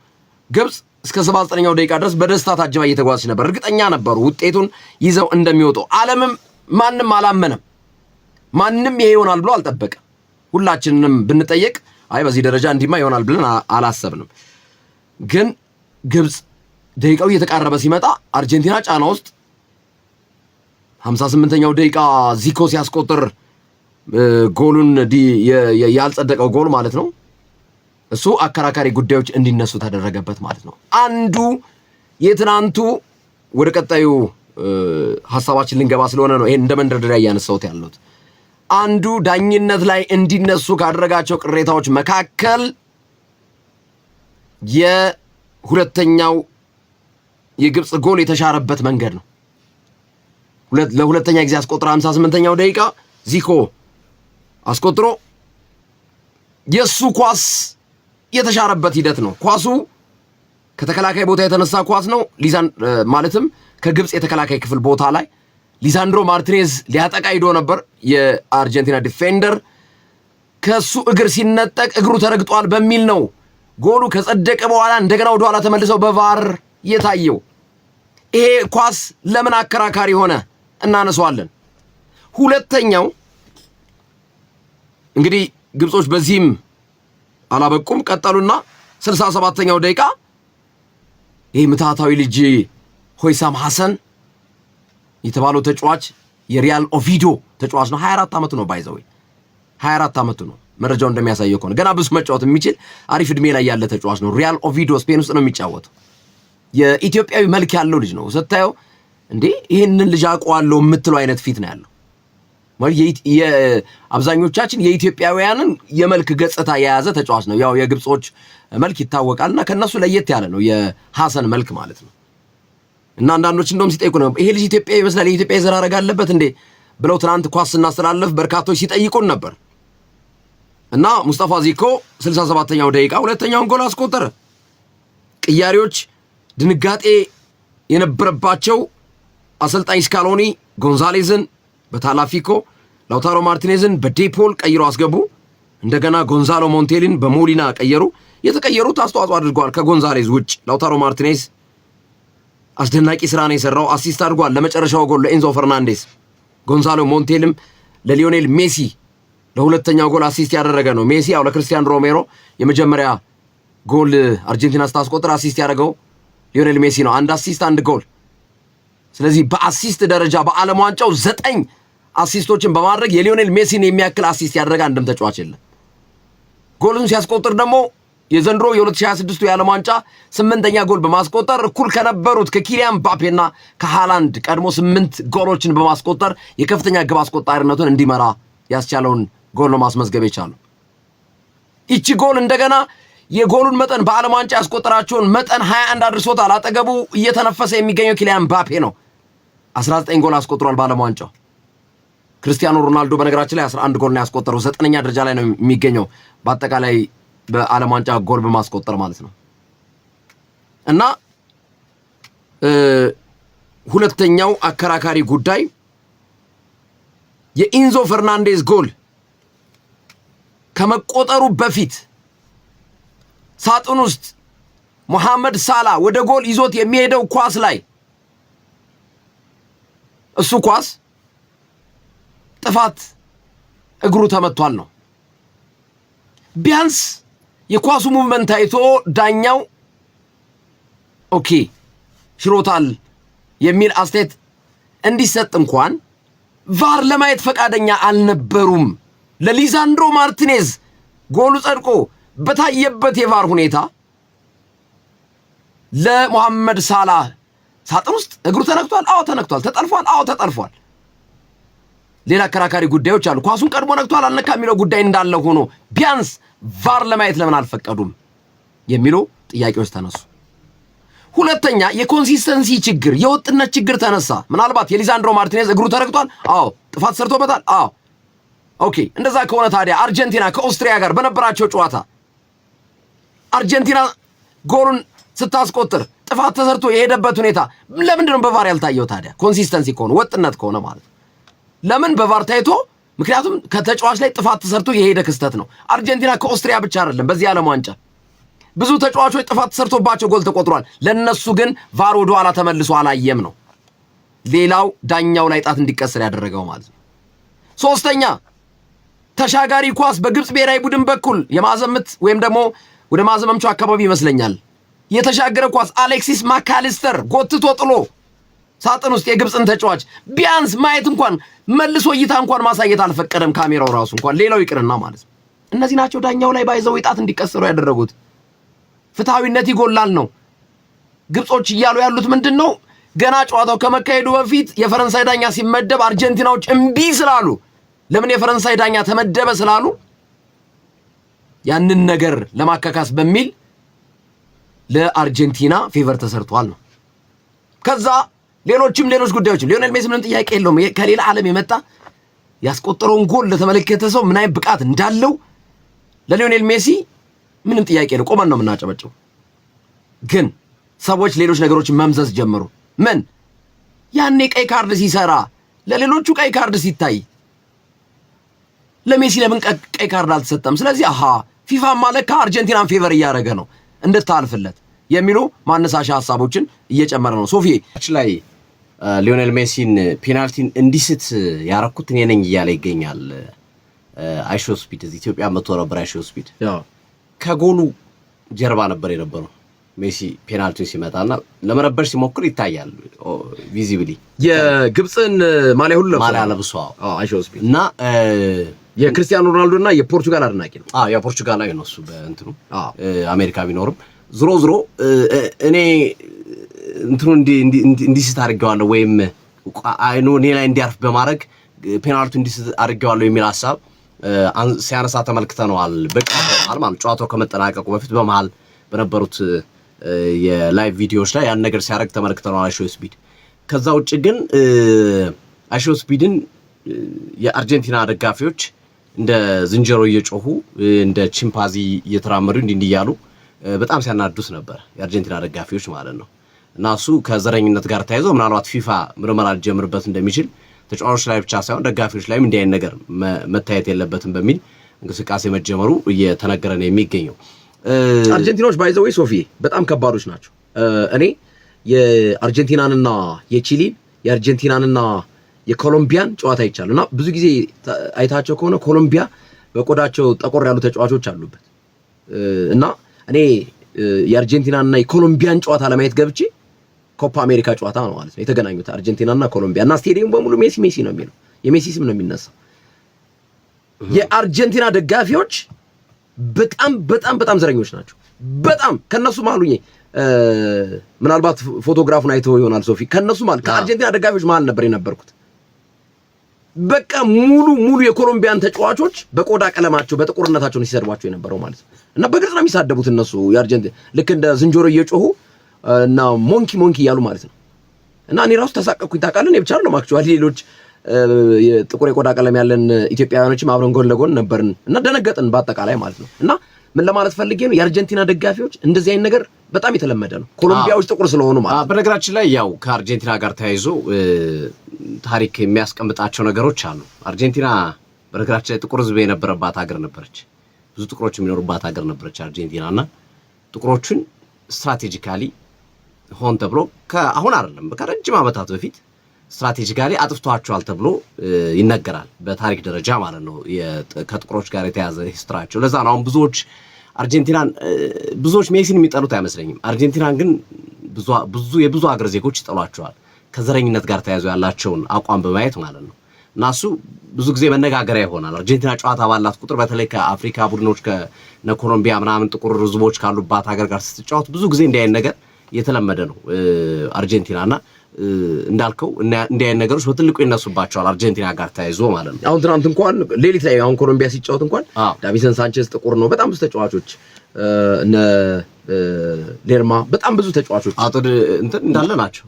ግብጽ እስከ 79ኛው ደቂቃ ድረስ በደስታ ታጅባ እየተጓዘች ነበር። እርግጠኛ ነበሩ ውጤቱን ይዘው እንደሚወጡ። ዓለምም ማንም አላመነም። ማንም ይሄ ይሆናል ብሎ አልጠበቀም። ሁላችንንም ብንጠየቅ አይ በዚህ ደረጃ እንዲማ ይሆናል ብለን አላሰብንም። ግን ግብጽ ደቂቃው እየተቃረበ ሲመጣ አርጀንቲና ጫና ውስጥ 58ኛው ደቂቃ ዚኮ ሲያስቆጥር ጎሉን ያልጸደቀው ጎል ማለት ነው። እሱ አከራካሪ ጉዳዮች እንዲነሱ ተደረገበት ማለት ነው። አንዱ የትናንቱ ወደ ቀጣዩ ሐሳባችን ልንገባ ስለሆነ ነው ይሄን እንደ መንደርደሪያ እያነሳሁት ያለሁት። አንዱ ዳኝነት ላይ እንዲነሱ ካደረጋቸው ቅሬታዎች መካከል የሁለተኛው የግብጽ ጎል የተሻረበት መንገድ ነው። ለሁለተኛ ጊዜ አስቆጥሮ 58ኛው ደቂቃ ዚኮ አስቆጥሮ የሱ ኳስ የተሻረበት ሂደት ነው። ኳሱ ከተከላካይ ቦታ የተነሳ ኳስ ነው። ማለትም ከግብጽ የተከላካይ ክፍል ቦታ ላይ ሊሳንድሮ ማርቲኔዝ ሊያጠቃ ሂዶ ነበር። የአርጀንቲና ዲፌንደር ከሱ እግር ሲነጠቅ እግሩ ተረግጧል በሚል ነው ጎሉ ከጸደቀ በኋላ እንደገና ወደ ኋላ ተመልሰው በቫር የታየው። ይሄ ኳስ ለምን አከራካሪ ሆነ እናነሳዋለን። ሁለተኛው እንግዲህ ግብጾች በዚህም አላበቁም፣ ቀጠሉና 67ኛው ደቂቃ ይሄ ምታታዊ ልጅ ሆይሳም ሐሰን የተባለው ተጫዋች የሪያል ኦቪዶ ተጫዋች ነው። 24 ዓመቱ ነው ባይዘው 24 ዓመቱ ነው። መረጃው እንደሚያሳየው ከሆነ ገና ብዙ መጫወት የሚችል አሪፍ እድሜ ላይ ያለ ተጫዋች ነው። ሪያል ኦቪዶ ስፔን ውስጥ ነው የሚጫወተው። የኢትዮጵያዊ መልክ ያለው ልጅ ነው። ስታየው እንዴ ይሄንን ልጅ አውቀዋለሁ የምትለው አይነት ፊት ነው ያለው። ማለት አብዛኞቻችን የኢትዮጵያውያንን የመልክ ገጽታ የያዘ ተጫዋች ነው። ያው የግብጾች መልክ ይታወቃልና ከነሱ ለየት ያለ ነው የሐሰን መልክ ማለት ነው። እና አንዳንዶች እንደውም ሲጠይቁ ነው ይሄ ልጅ ኢትዮጵያ ይመስላል የኢትዮጵያ ዘር ሐረግ አለበት እንዴ ብለው ትናንት ኳስ ስናስተላልፍ በርካቶች ሲጠይቁን ነበር። እና ሙስጣፋ ዚኮ 67ኛው ደቂቃ ሁለተኛውን ጎል አስቆጠረ። ቅያሪዎች ድንጋጤ የነበረባቸው አሰልጣኝ ስካሎኒ ጎንዛሌዝን በታላፊኮ ላውታሮ ማርቲኔዝን በዴፖል ቀይሮ አስገቡ። እንደገና ጎንዛሎ ሞንቴሊን በሞሊና ቀየሩ። የተቀየሩት አስተዋጽኦ አድርገዋል ከጎንዛሌዝ ውጭ። ላውታሮ ማርቲኔዝ አስደናቂ ስራ ነው የሰራው፣ አሲስት አድርጓል ለመጨረሻው ጎል ለኤንዞ ፈርናንዴስ። ጎንዛሎ ሞንቴልም ለሊዮኔል ሜሲ ለሁለተኛው ጎል አሲስት ያደረገ ነው። ሜሲ ያው ለክርስቲያን ሮሜሮ የመጀመሪያ ጎል አርጀንቲና ስታስቆጥር አሲስት ያደረገው ሊዮኔል ሜሲ ነው። አንድ አሲስት አንድ ጎል። ስለዚህ በአሲስት ደረጃ በዓለም ዋንጫው 9 አሲስቶችን በማድረግ የሊዮኔል ሜሲን የሚያክል አሲስት ያደረገ አንድም ተጫዋች የለም። ጎሉን ሲያስቆጥር ደግሞ የዘንድሮ የ2026 የዓለም ዋንጫ 8ኛ ጎል በማስቆጠር እኩል ከነበሩት ከኪሊያን ምባፔና ከሃላንድ ቀድሞ 8 ጎሎችን በማስቆጠር የከፍተኛ ግብ አስቆጣሪነቱን እንዲመራ ያስቻለውን ጎል ነው ማስመዝገብ የቻለው። ይቺ ጎል እንደገና የጎሉን መጠን በዓለም ዋንጫ ያስቆጠራቸውን መጠን 21 አድርሶታል። አጠገቡ እየተነፈሰ የሚገኘው ኪሊያን ምባፔ ነው። 19 ጎል አስቆጥሯል በዓለም ዋንጫው። ክርስቲያኖ ሮናልዶ በነገራችን ላይ 11 ጎል ነው ያስቆጠረው። 9ኛ ደረጃ ላይ ነው የሚገኘው በአጠቃላይ በዓለም ዋንጫ ጎል በማስቆጠር ማለት ነው። እና ሁለተኛው አከራካሪ ጉዳይ የኢንዞ ፈርናንዴዝ ጎል ከመቆጠሩ በፊት ሳጥን ውስጥ መሐመድ ሳላ ወደ ጎል ይዞት የሚሄደው ኳስ ላይ እሱ ኳስ ጥፋት እግሩ ተመቷል ነው። ቢያንስ የኳሱ ሙቭመንት አይቶ ዳኛው ኦኬ ሽሮታል የሚል አስተያየት እንዲሰጥ እንኳን ቫር ለማየት ፈቃደኛ አልነበሩም። ለሊዛንድሮ ማርቲኔዝ ጎሉ ጸድቆ በታየበት የቫር ሁኔታ ለሙሐመድ ሳላህ ሳጥን ውስጥ እግሩ ተነክቷል። አዎ ተነክቷል። ተጠልፏል። አዎ ተጠልፏል። ሌላ አከራካሪ ጉዳዮች አሉ። ኳሱን ቀድሞ ነክቷል አልነካ የሚለው ጉዳይ እንዳለ ሆኖ ቢያንስ ቫር ለማየት ለምን አልፈቀዱም የሚሉ ጥያቄዎች ተነሱ። ሁለተኛ የኮንሲስተንሲ ችግር፣ የወጥነት ችግር ተነሳ። ምናልባት የሊዛንድሮ ማርቲኔዝ እግሩ ተረግጧል። አዎ ጥፋት ሰርቶበታል። አዎ ኦኬ። እንደዛ ከሆነ ታዲያ አርጀንቲና ከኦስትሪያ ጋር በነበራቸው ጨዋታ አርጀንቲና ጎሉን ስታስቆጥር ጥፋት ተሰርቶ የሄደበት ሁኔታ ለምንድን ነው በቫር ያልታየው ታዲያ? ኮንሲስተንሲ ከሆነ ወጥነት ከሆነ ማለት ነው ለምን በቫር ታይቶ? ምክንያቱም ከተጫዋች ላይ ጥፋት ተሰርቶ የሄደ ክስተት ነው። አርጀንቲና ከኦስትሪያ ብቻ አይደለም በዚህ ዓለም ዋንጫ ብዙ ተጫዋቾች ጥፋት ተሰርቶባቸው ጎል ተቆጥሯል። ለነሱ ግን ቫር ወደ ኋላ ተመልሶ አላየም ነው ሌላው ዳኛው ላይ ጣት እንዲቀሰር ያደረገው ማለት ነው። ሶስተኛ ተሻጋሪ ኳስ በግብጽ ብሔራዊ ቡድን በኩል የማዘምት ወይም ደግሞ ወደ ማዘመምቻው አካባቢ ይመስለኛል የተሻገረ ኳስ አሌክሲስ ማካሊስተር ጎትቶ ጥሎ ሳጥን ውስጥ የግብጽን ተጫዋች ቢያንስ ማየት እንኳን መልሶ እይታ እንኳን ማሳየት አልፈቀደም ካሜራው ራሱ እንኳን ሌላው ይቅርና ማለት ነው። እነዚህ ናቸው ዳኛው ላይ ባይዘው ጣት እንዲቀሰሩ ያደረጉት። ፍትሃዊነት ይጎላል ነው ግብጾች እያሉ ያሉት ምንድነው? ገና ጨዋታው ከመካሄዱ በፊት የፈረንሳይ ዳኛ ሲመደብ አርጀንቲናዎች እምቢ ስላሉ ለምን የፈረንሳይ ዳኛ ተመደበ ስላሉ ያንን ነገር ለማካካስ በሚል ለአርጀንቲና ፌቨር ተሰርቷል ነው። ከዛ ሌሎች ጉዳዮችም ሊዮኔል ሜሲ ምንም ጥያቄ የለውም ከሌላ ዓለም የመጣ ያስቆጠረውን ጎል ለተመለከተ ሰው ምን አይነት ብቃት እንዳለው ለሊዮኔል ሜሲ ምንም ጥያቄ ነው። ቆመን ነው የምናጨበጨው። ግን ሰዎች ሌሎች ነገሮችን መምዘዝ ጀመሩ። ምን ያኔ ቀይ ካርድ ሲሰራ ለሌሎቹ ቀይ ካርድ ሲታይ ለሜሲ ለምን ቀይ ካርድ አልተሰጠም? ስለዚህ ፊፋ ማለካ አርጀንቲናን ፌቨር እያደረገ ነው እንድታልፍለት የሚሉ ማነሳሻ ሐሳቦችን እየጨመረ ነው። ሶፊ ላይ ሊዮኔል ሜሲን ፔናልቲን እንዲስት ያረኩት እኔ ነኝ እያለ ይገኛል። አይሾ ስፒድ ኢትዮጵያ መጥቶ ነበር። አይሾ ስፒድ ከጎሉ ጀርባ ነበር የነበረው ሜሲ ፔናልቲውን ሲመታና ለመረበሽ ሲሞክር ይታያል ቪዚብሊ የግብፅን ማሊያ ሁሉ ለብሶ አይሾው ስፒድ እና የክርስቲያኖ ሮናልዶ እና የፖርቹጋል አድናቂ ነው። የፖርቹጋላዊ ነው እሱ በእንትኑ አሜሪካ ቢኖርም ዝሮ እኔ እንትኑ እንዲስት አድርጌዋለሁ ወይም አይኑ እኔ ላይ እንዲያርፍ በማድረግ ፔናልቲው እንዲስት አድርጌዋለሁ የሚል ሀሳብ ሲያነሳ ተመልክተነዋል። በቃል ማለት ጨዋታው ከመጠናቀቁ በፊት በመሃል በነበሩት የላይቭ ቪዲዮዎች ላይ ያን ነገር ሲያደርግ ተመልክተነዋል አይሾው ስፒድ። ከዛ ውጭ ግን አይሾው ስፒድን የአርጀንቲና ደጋፊዎች እንደ ዝንጀሮ እየጮሁ እንደ ቺምፓዚ እየተራመዱ እንዲያሉ በጣም ሲያናዱት ነበር የአርጀንቲና ደጋፊዎች ማለት ነው። እና እሱ ከዘረኝነት ጋር ተያይዞ ምናልባት ፊፋ ምርመራ ሊጀምርበት እንደሚችል ተጫዋቾች ላይ ብቻ ሳይሆን ደጋፊዎች ላይም እንዲህ አይነት ነገር መታየት የለበትም በሚል እንቅስቃሴ መጀመሩ እየተነገረ ነው የሚገኘው። አርጀንቲናዎች ባይዘው ሶፊ በጣም ከባዶች ናቸው። እኔ የአርጀንቲናንና የቺሊ የአርጀንቲናንና የኮሎምቢያን ጨዋታ ይቻላል እና ብዙ ጊዜ አይታቸው ከሆነ ኮሎምቢያ በቆዳቸው ጠቆር ያሉ ተጫዋቾች አሉበት እና እኔ የአርጀንቲናና የኮሎምቢያን ጨዋታ ለማየት ገብቼ ኮፓ አሜሪካ ጨዋታ ነው ማለት ነው የተገናኙት አርጀንቲናና ኮሎምቢያ እና ስቴዲየም በሙሉ ሜሲ ነው የሚለው የሜሲ ስም ነው የሚነሳው። የአርጀንቲና ደጋፊዎች በጣም ዘረኞች ናቸው። በጣም ከነሱ መሀል ምናልባት ፎቶግራፉን አይተው ይሆናል ሶፊ። ከነሱ መሀል ከአርጀንቲና ደጋፊዎች መሀል ነበር የነበርኩት። በቃ ሙሉ የኮሎምቢያን ተጫዋቾች በቆዳ ቀለማቸው በጥቁርነታቸው ሲሰድቧቸው የነበረው ማለት ነው እና በግልጽ ነው የሚሳደቡት እነሱ የአርጀንቲና ልክ እንደ ዝንጀሮ እየጮሁ እና ሞንኪ እያሉ ማለት ነው። እና እኔ ራሱ ተሳቀቅኩኝ ታውቃለህ። እኔ ብቻ አይደለም አክቹዋሊ ሌሎች ጥቁር የቆዳ ቀለም ያለን ኢትዮጵያውያኖችም አብረን ጎን ለጎን ነበርን እና ደነገጥን በአጠቃላይ ማለት ነው። እና ምን ለማለት ፈልጌ ነው የአርጀንቲና ደጋፊዎች እንደዚህ አይነት ነገር በጣም የተለመደ ነው። ኮሎምቢያዎች ጥቁር ስለሆኑ ማለት ነው። በነገራችን ላይ ያው ከአርጀንቲና ጋር ተያይዞ ታሪክ የሚያስቀምጣቸው ነገሮች አሉ። አርጀንቲና በነገራችን ላይ ጥቁር ሕዝብ የነበረባት ሀገር ነበረች። ብዙ ጥቁሮች የሚኖሩባት ሀገር ነበረች አርጀንቲና እና ጥቁሮችን ስትራቴጂካሊ ሆን ተብሎ ከአሁን አይደለም ከረጅም ዓመታት በፊት ስትራቴጂካሊ አጥፍቷቸዋል ተብሎ ይነገራል። በታሪክ ደረጃ ማለት ነው ከጥቁሮች ጋር የተያዘ ሂስትራቸው። ለዛ ነው አሁን ብዙዎች ሜሲን የሚጠሉት አይመስለኝም። አርጀንቲናን ግን የብዙ ሀገር ዜጎች ይጠሏቸዋል ከዘረኝነት ጋር ተያይዞ ያላቸውን አቋም በማየት ማለት ነው። እና እሱ ብዙ ጊዜ መነጋገሪያ ይሆናል። አርጀንቲና ጨዋታ ባላት ቁጥር በተለይ ከአፍሪካ ቡድኖች ከነ ኮሎምቢያ ምናምን ጥቁር ሕዝቦች ካሉባት ሀገር ጋር ስትጫወት ብዙ ጊዜ እንዲህ አይነት ነገር የተለመደ ነው አርጀንቲናና እንዳልከው እንዲህ አይነት ነገሮች በትልቁ ይነሱባቸዋል አርጀንቲና ጋር ተያይዞ ማለት ነው። አሁን ትናንት እንኳን ሌሊት ላይ አሁን ኮሎምቢያ ሲጫወት እንኳን ዳቪሰን ሳንቼዝ ጥቁር ነው። በጣም ብዙ ተጫዋቾች እነ ሌርማ በጣም ብዙ ተጫዋቾች እንዳለ ናቸው።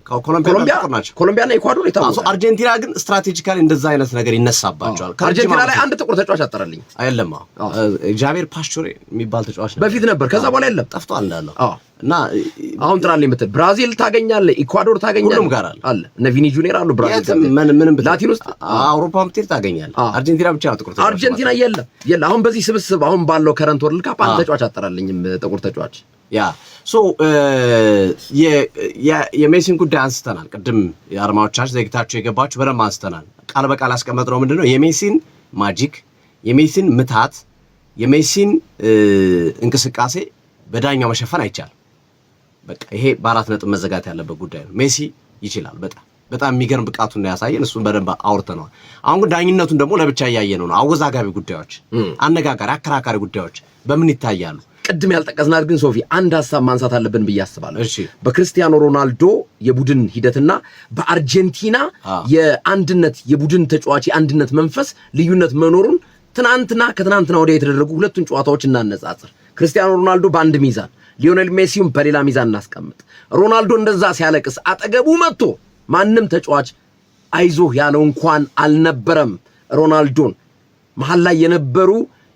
ኮሎምቢያና ኢኳዶር የታወቁ። አርጀንቲና ግን ስትራቴጂካሊ እንደዛ አይነት ነገር ይነሳባቸዋል። አርጀንቲና ላይ አንድ ጥቁር ተጫዋች አጠራልኝ አይደለም። ጃቪር ፓስቾሬ የሚባል ተጫዋች በፊት ነበር፣ ከዛ በኋላ የለም ጠፍቷል እንዳለው እና አሁን ጥራልኝ የምትል ብራዚል ታገኛለህ፣ ኢኳዶር ታገኛለህ፣ ሁሉም ጋር አለ እነ ቪኒ ጁኒየር አሉ። ብራዚል ምንም ላቲን ውስጥ አውሮፓ ምትሄድ ታገኛለህ። አርጀንቲና ብቻ ነው ጥቁር ተጫዋች። አርጀንቲና የለም። አሁን በዚህ ስብስብ አሁን ባለው ከረንት ወርልድ ካፕ አንድ ተጫዋች አጠራልኝም ጥቁር ተጫዋች። የሜሲን ጉዳይ አንስተናል። ቅድም የአርማዎቻችን ዘግታቸው የገባችሁ በደንብ አንስተናል። ቃል በቃል ያስቀመጥነው ምንድነው የሜሲን ማጂክ፣ የሜሲን ምታት፣ የሜሲን እንቅስቃሴ በዳኛው መሸፈን አይቻልም። በቃ ይሄ በአራት ነጥብ መዘጋት ያለበት ጉዳይ ነው። ሜሲ ይችላል። በጣም የሚገርም ብቃቱን ያሳየን፣ እሱን በደንብ አውርተነዋል። አሁን ግን ዳኝነቱን ደግሞ ለብቻ እያየነው ነው። አወዛጋቢ ጉዳዮች፣ አነጋጋሪ፣ አከራካሪ ጉዳዮች በምን ይታያሉ? ቅድም ያልጠቀስናት ግን ሶፊ አንድ ሀሳብ ማንሳት አለብን ብዬ አስባለሁ። በክርስቲያኖ ሮናልዶ የቡድን ሂደትና በአርጀንቲና የአንድነት የቡድን ተጫዋች የአንድነት መንፈስ ልዩነት መኖሩን ከትናንትና ወዲያ የተደረጉ ሁለቱን ጨዋታዎች እናነጻጽር። ክርስቲያኖ ሮናልዶ በአንድ ሚዛን፣ ሊዮኔል ሜሲም በሌላ ሚዛን እናስቀምጥ። ሮናልዶ እንደዛ ሲያለቅስ አጠገቡ መጥቶ ማንም ተጫዋች አይዞህ ያለው እንኳን አልነበረም። ሮናልዶን መሀል ላይ የነበሩ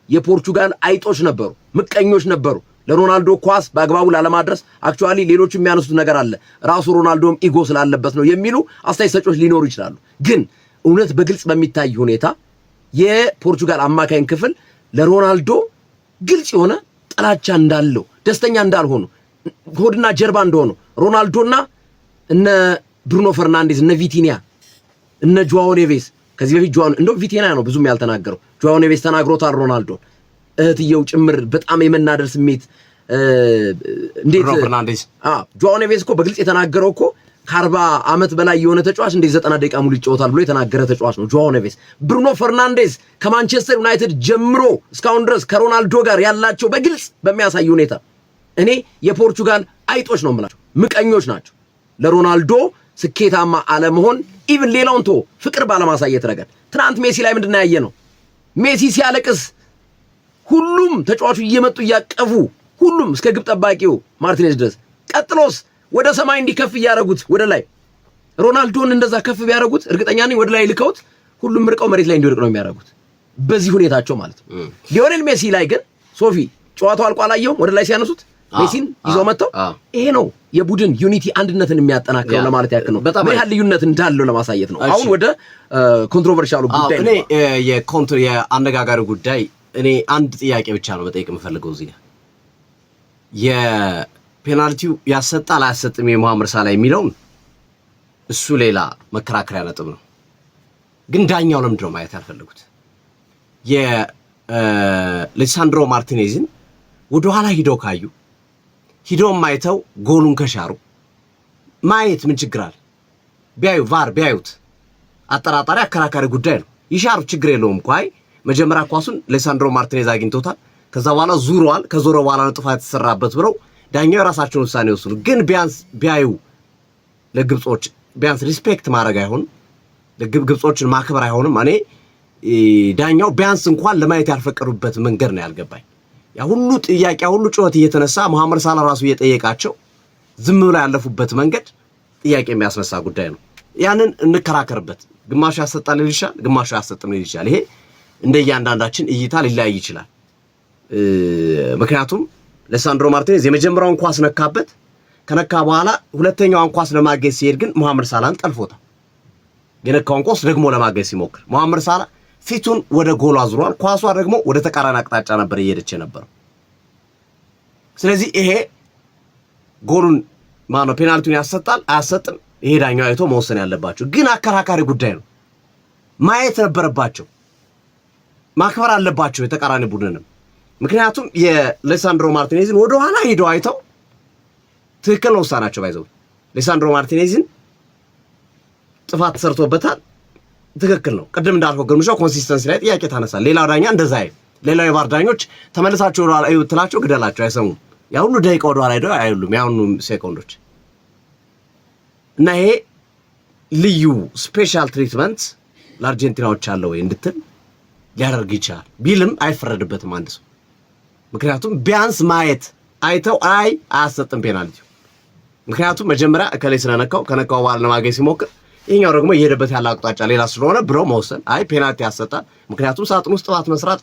የፖርቹጋል አይጦች ነበሩ፣ ምቀኞች ነበሩ። ለሮናልዶ ኳስ በአግባቡ ላለማድረስ አክቹአሊ ሌሎች የሚያነሱት ነገር አለ፣ ራሱ ሮናልዶም ኢጎ ስላለበት ነው የሚሉ አስተያየት ሰጪዎች ሊኖሩ ይችላሉ። ግን እውነት በግልጽ በሚታይ ሁኔታ የፖርቹጋል አማካይን ክፍል ለሮናልዶ ግልጽ የሆነ ጥላቻ እንዳለው፣ ደስተኛ እንዳልሆኑ፣ ሆድና ጀርባ እንደሆኑ ሮናልዶና እነ ብሩኖ ፈርናንዴዝ እነ ቪቲኒያ እነ ጆዋው ኔቬስ ከዚህ በፊት እንደው ቪቲኒያ ነው ብዙም ያልተናገረው፣ ጆዋው ኔቬስ ተናግሮታል ሮናልዶ። እህትየው ጭምር በጣም የመናደር ስሜት እንዴት ፈርናንዴዝ ጆአው ኔቬዝ እኮ በግልጽ የተናገረው እኮ ከ40 ዓመት በላይ የሆነ ተጫዋች እንደ 90 ደቂቃ ሙሉ ይጫወታል ብሎ የተናገረ ተጫዋች ነው ጆአው ኔቬዝ። ብሩኖ ፈርናንዴዝ ከማንቸስተር ዩናይትድ ጀምሮ እስካሁን ድረስ ከሮናልዶ ጋር ያላቸው በግልጽ በሚያሳይ ሁኔታ እኔ የፖርቹጋል አይጦች ነው የምላቸው፣ ምቀኞች ናቸው ለሮናልዶ ስኬታማ አለመሆን ኢቭን ሌላውን ቶ ፍቅር ባለማሳየት ረገድ። ትናንት ሜሲ ላይ ምንድነው ያየነው? ሜሲ ሲያለቅስ ሁሉም ተጫዋቹ እየመጡ እያቀፉ ሁሉም እስከ ግብ ጠባቂው ማርቲኔዝ ድረስ፣ ቀጥሎስ ወደ ሰማይ እንዲከፍ እያደረጉት ወደ ላይ ሮናልዶን እንደዛ ከፍ ቢያደርጉት እርግጠኛ ነኝ ወደ ላይ ልከውት ሁሉም ርቀው መሬት ላይ እንዲወድቅ ነው የሚያደርጉት በዚህ ሁኔታቸው ማለት ነው። ሊዮኔል ሜሲ ላይ ግን ሶፊ ጨዋታው አልቆ አላየውም? ወደ ላይ ሲያነሱት ሜሲን ይዘው መጥተው ይሄ ነው የቡድን ዩኒቲ አንድነትን የሚያጠናክረው ለማለት ያክል ነው። ምን ያህል ልዩነት እንዳለው ለማሳየት ነው። አሁን ወደ ኮንትሮቨርሻሉ ጉዳይ እኔ የአነጋጋሪው ጉዳይ እኔ አንድ ጥያቄ ብቻ ነው መጠየቅ የምፈልገው እዚህ ጋር የፔናልቲው ያሰጣል አያሰጥም የመሐመድ ሳላ የሚለውን እሱ ሌላ መከራከሪያ ነጥብ ነው። ግን ዳኛው ለምንድን ነው ማየት ያልፈለጉት? የሌሳንድሮ ማርቲኔዝን ወደ ኋላ ሂደው ካዩ ሂደውም ማይተው ጎሉን ከሻሩ ማየት ምን ችግር አለ? ቢያዩ ቫር ቢያዩት አጠራጣሪ አከራካሪ ጉዳይ ነው። ይሻሩ ችግር የለውም እኮ አይ መጀመሪያ ኳሱን ሌሳንድሮ ማርቲኔዝ አግኝቶታል፣ ከዛ በኋላ ዙሯል፣ ከዞረ በኋላ ነው ጥፋት የተሰራበት ብለው ዳኛው የራሳቸውን ውሳኔ ወስኑ። ግን ቢያንስ ቢያዩ ለግብጾች ቢያንስ ሪስፔክት ማድረግ አይሆንም? ለግብጾችን ማክበር አይሆንም? እኔ ዳኛው ቢያንስ እንኳን ለማየት ያልፈቀዱበት መንገድ ነው ያልገባኝ። ያ ሁሉ ጥያቄ ሁሉ ጩኸት እየተነሳ መሐመድ ሳላ ራሱ እየጠየቃቸው ዝም ብለው ያለፉበት መንገድ ጥያቄ የሚያስነሳ ጉዳይ ነው። ያንን እንከራከርበት። ግማሹ ያሰጣል ይልሻል፣ ግማሹ ያሰጥም ይልሻል። ይሄ እንደያንዳንዳችን እይታ ሊለያይ ይችላል። ምክንያቱም ሌሳንድሮ ማርቲኔዝ የመጀመሪያውን ኳስ ነካበት፣ ከነካ በኋላ ሁለተኛውን ኳስ ለማገዝ ሲሄድ ግን መሐመድ ሳላን ጠልፎታል። የነካውን ኳስ ደግሞ ለማገዝ ሲሞክር መሐመድ ሳላ ፊቱን ወደ ጎል አዙሯል። ኳሷ ደግሞ ወደ ተቃራኒ አቅጣጫ ነበር እየሄደች የነበረው። ስለዚህ ይሄ ጎሉን ማነው ፔናልቲውን ያሰጣል አያሰጥም? ይሄ ዳኛው አይቶ መወሰን ያለባቸው። ግን አከራካሪ ጉዳይ ነው። ማየት ነበረባቸው፣ ማክበር አለባቸው የተቃራኒ ቡድንም። ምክንያቱም የሌሳንድሮ ማርቲኔዝን ወደ ኋላ ሄደው አይተው ትክክል ነው ውሳናቸው ባይዘው ሌሳንድሮ ማርቲኔዝን ጥፋት ሰርቶበታል፣ ትክክል ነው። ቅድም እንዳልከው ግርምሻው ኮንሲስተንሲ ላይ ጥያቄ ታነሳል። ሌላው ዳኛ እንደዛ አይደል። ሌላው የቫር ዳኞች ተመልሳቸው ወደ ኋላ ይውትላቸው ግደላቸው አይሰሙም። ያ ሁሉ ደቂቃ ወደ ኋላ ሄደው አይሉም፣ ያ ሁሉ ሴኮንዶች እና ይሄ ልዩ ስፔሻል ትሪትመንት ለአርጀንቲናዎች አለ ወይ እንድትል ሊያደርግ ይችላል። ቢልም አይፈረድበትም አንድ ሰው። ምክንያቱም ቢያንስ ማየት አይተው አይ አያሰጥም ፔናልቲው። ምክንያቱም መጀመሪያ እከሌ ስለነካው ከነካው በኋላ ለማገኝ ሲሞክር ይሄኛው ደግሞ እየሄደበት ያለ አቅጣጫ ሌላ ስለሆነ ብሎ መወሰን አይ ፔናልቲ ያሰጣል። ምክንያቱም ሳጥን ውስጥ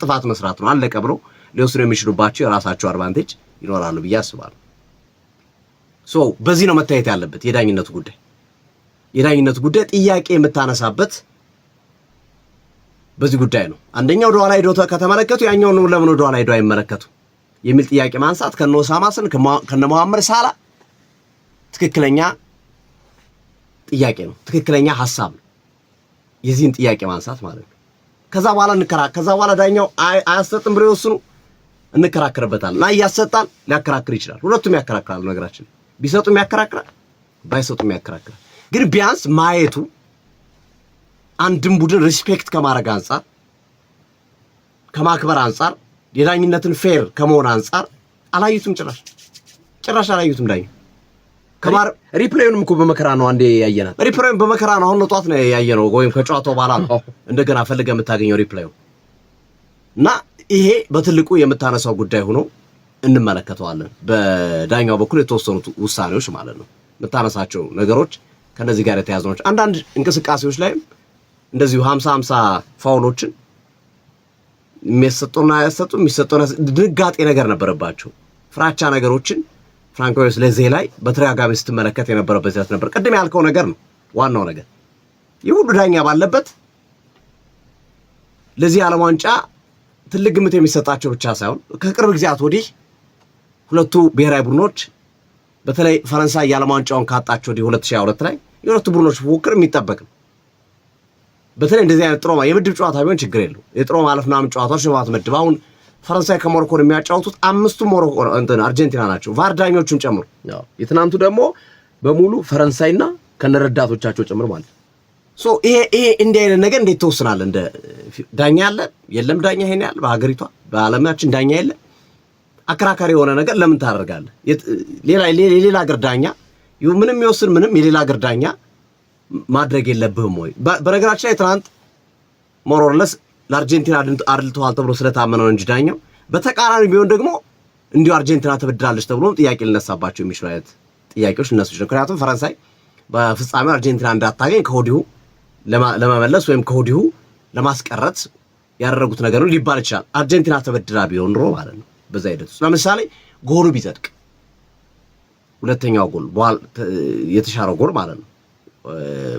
ጥፋት መስራት ነው አለቀ ብሎ ሊወስኑ የሚችሉባቸው የራሳቸው አድቫንቴጅ ይኖራሉ ብዬ አስባለሁ። በዚህ ነው መታየት ያለበት የዳኝነቱ ጉዳይ። የዳኝነቱ ጉዳይ ጥያቄ የምታነሳበት በዚህ ጉዳይ ነው። አንደኛው ወደ ኋላ ሄዶ ከተመለከቱ ያኛው ነው ለምን ወደ ኋላ ሄዶ አይመለከቱ የሚል ጥያቄ ማንሳት ከነ ኦሳማ ሰን ከነ መሐመድ ሳላ ትክክለኛ ጥያቄ ነው፣ ትክክለኛ ሐሳብ ነው የዚህን ጥያቄ ማንሳት ማለት ነው። ከዛ በኋላ ዳኛው አያሰጥም ብሎ ይወስኑ እንከራከርበታለን። እና ያሰጣል ሊያከራክር ይችላል። ሁለቱም ያከራክራሉ። ነገራችን ቢሰጡም ያከራክራል፣ ባይሰጡም ያከራክራል። ግን ቢያንስ ማየቱ አንድም ቡድን ሪስፔክት ከማድረግ አንጻር፣ ከማክበር አንጻር፣ የዳኝነትን ፌር ከመሆን አንጻር አላዩትም። ጭራሽ አላዩትም። ዳኛ ሪፕሌዩንም እኮ በመከራ ነው አንዴ ያየናል። ሪፕሌዩን በመከራ ነው አሁን ጧት ነው ያየነው፣ ወይም ከጨዋታው በኋላ ነው እንደገና ፈልገህ የምታገኘው ሪፕሌዩ። እና ይሄ በትልቁ የምታነሳው ጉዳይ ሆኖ እንመለከተዋለን። በዳኛው በኩል የተወሰኑት ውሳኔዎች ማለት ነው የምታነሳቸው ነገሮች ከነዚህ ጋር የተያዙ ናቸው። አንዳንድ እንቅስቃሴዎች ላይም እንደዚሁ 50-50 ፋውሎችን የሚሰጡና ድንጋጤ ነገር ነበረባቸው። ፍራቻ ነገሮችን ፍራንኮስ ለዚህ ላይ በተደጋጋሚ ስትመለከት የነበረበት ሂደት ነበር። ቅድም ያልከው ነገር ነው ዋናው ነገር። የሁሉ ዳኛ ባለበት ለዚህ ዓለም ዋንጫ ትልቅ ግምት የሚሰጣቸው ብቻ ሳይሆን ከቅርብ ጊዜያት ወዲህ ሁለቱ ብሔራዊ ቡድኖች በተለይ ፈረንሳይ የዓለም ዋንጫውን ካጣቸው ወዲህ 2022 ላይ የሁለቱ ቡድኖች ፉክክር የሚጠበቅ ነው። በተለይ እንደዚህ አይነት ጥሮ የምድብ ጨዋታ ቢሆን ችግር የለው። የጥሮ ማለፍ ምናምን ጨዋታዎች ነው ምድብ። አሁን ፈረንሳይ ከሞሮኮ የሚያጫውቱት 5ቱ ሞሮኮ እንትን አርጀንቲና ናቸው ቫርዳኞቹን ጨምሮ። የትናንቱ ደግሞ በሙሉ ፈረንሳይና ከነረዳቶቻቸው ጨምሮ ማለት ሶ ይሄ እንዲህ አይነት ነገር እንዴት ተወስናለህ? እንደ ዳኛ ያለ የለም ዳኛ ይሄን ያለ በሀገሪቷ በዓለማችን ዳኛ የለ። አከራካሪ የሆነ ነገር ለምን ታደርጋለህ? ሌላ ሀገር ዳኛ ምንም ይወስን ምንም የሌላ ሀገር ዳኛ ማድረግ የለብህም ወይ? በነገራችን ላይ ትናንት ሞሮለስ ለአርጀንቲና አድልተዋል ተብሎ ስለታመነው እንጂ ዳኛው በተቃራኒ ቢሆን ደግሞ እንዲሁ አርጀንቲና ተበድራለች ተብሎም ጥያቄ ሊነሳባቸው የሚችሉ አይነት ጥያቄዎች ሊነሱ ይችላል። ምክንያቱም ፈረንሳይ በፍጻሜው አርጀንቲና እንዳታገኝ ከወዲሁ ለመመለስ ወይም ከወዲሁ ለማስቀረት ያደረጉት ነገር ነው ሊባል ይችላል። አርጀንቲና ተበድራ ቢሆን ኖሮ ማለት ነው በዛ ሂደት ውስጥ ለምሳሌ ጎሉ ቢጸድቅ ሁለተኛው ጎል የተሻረው ጎል ማለት ነው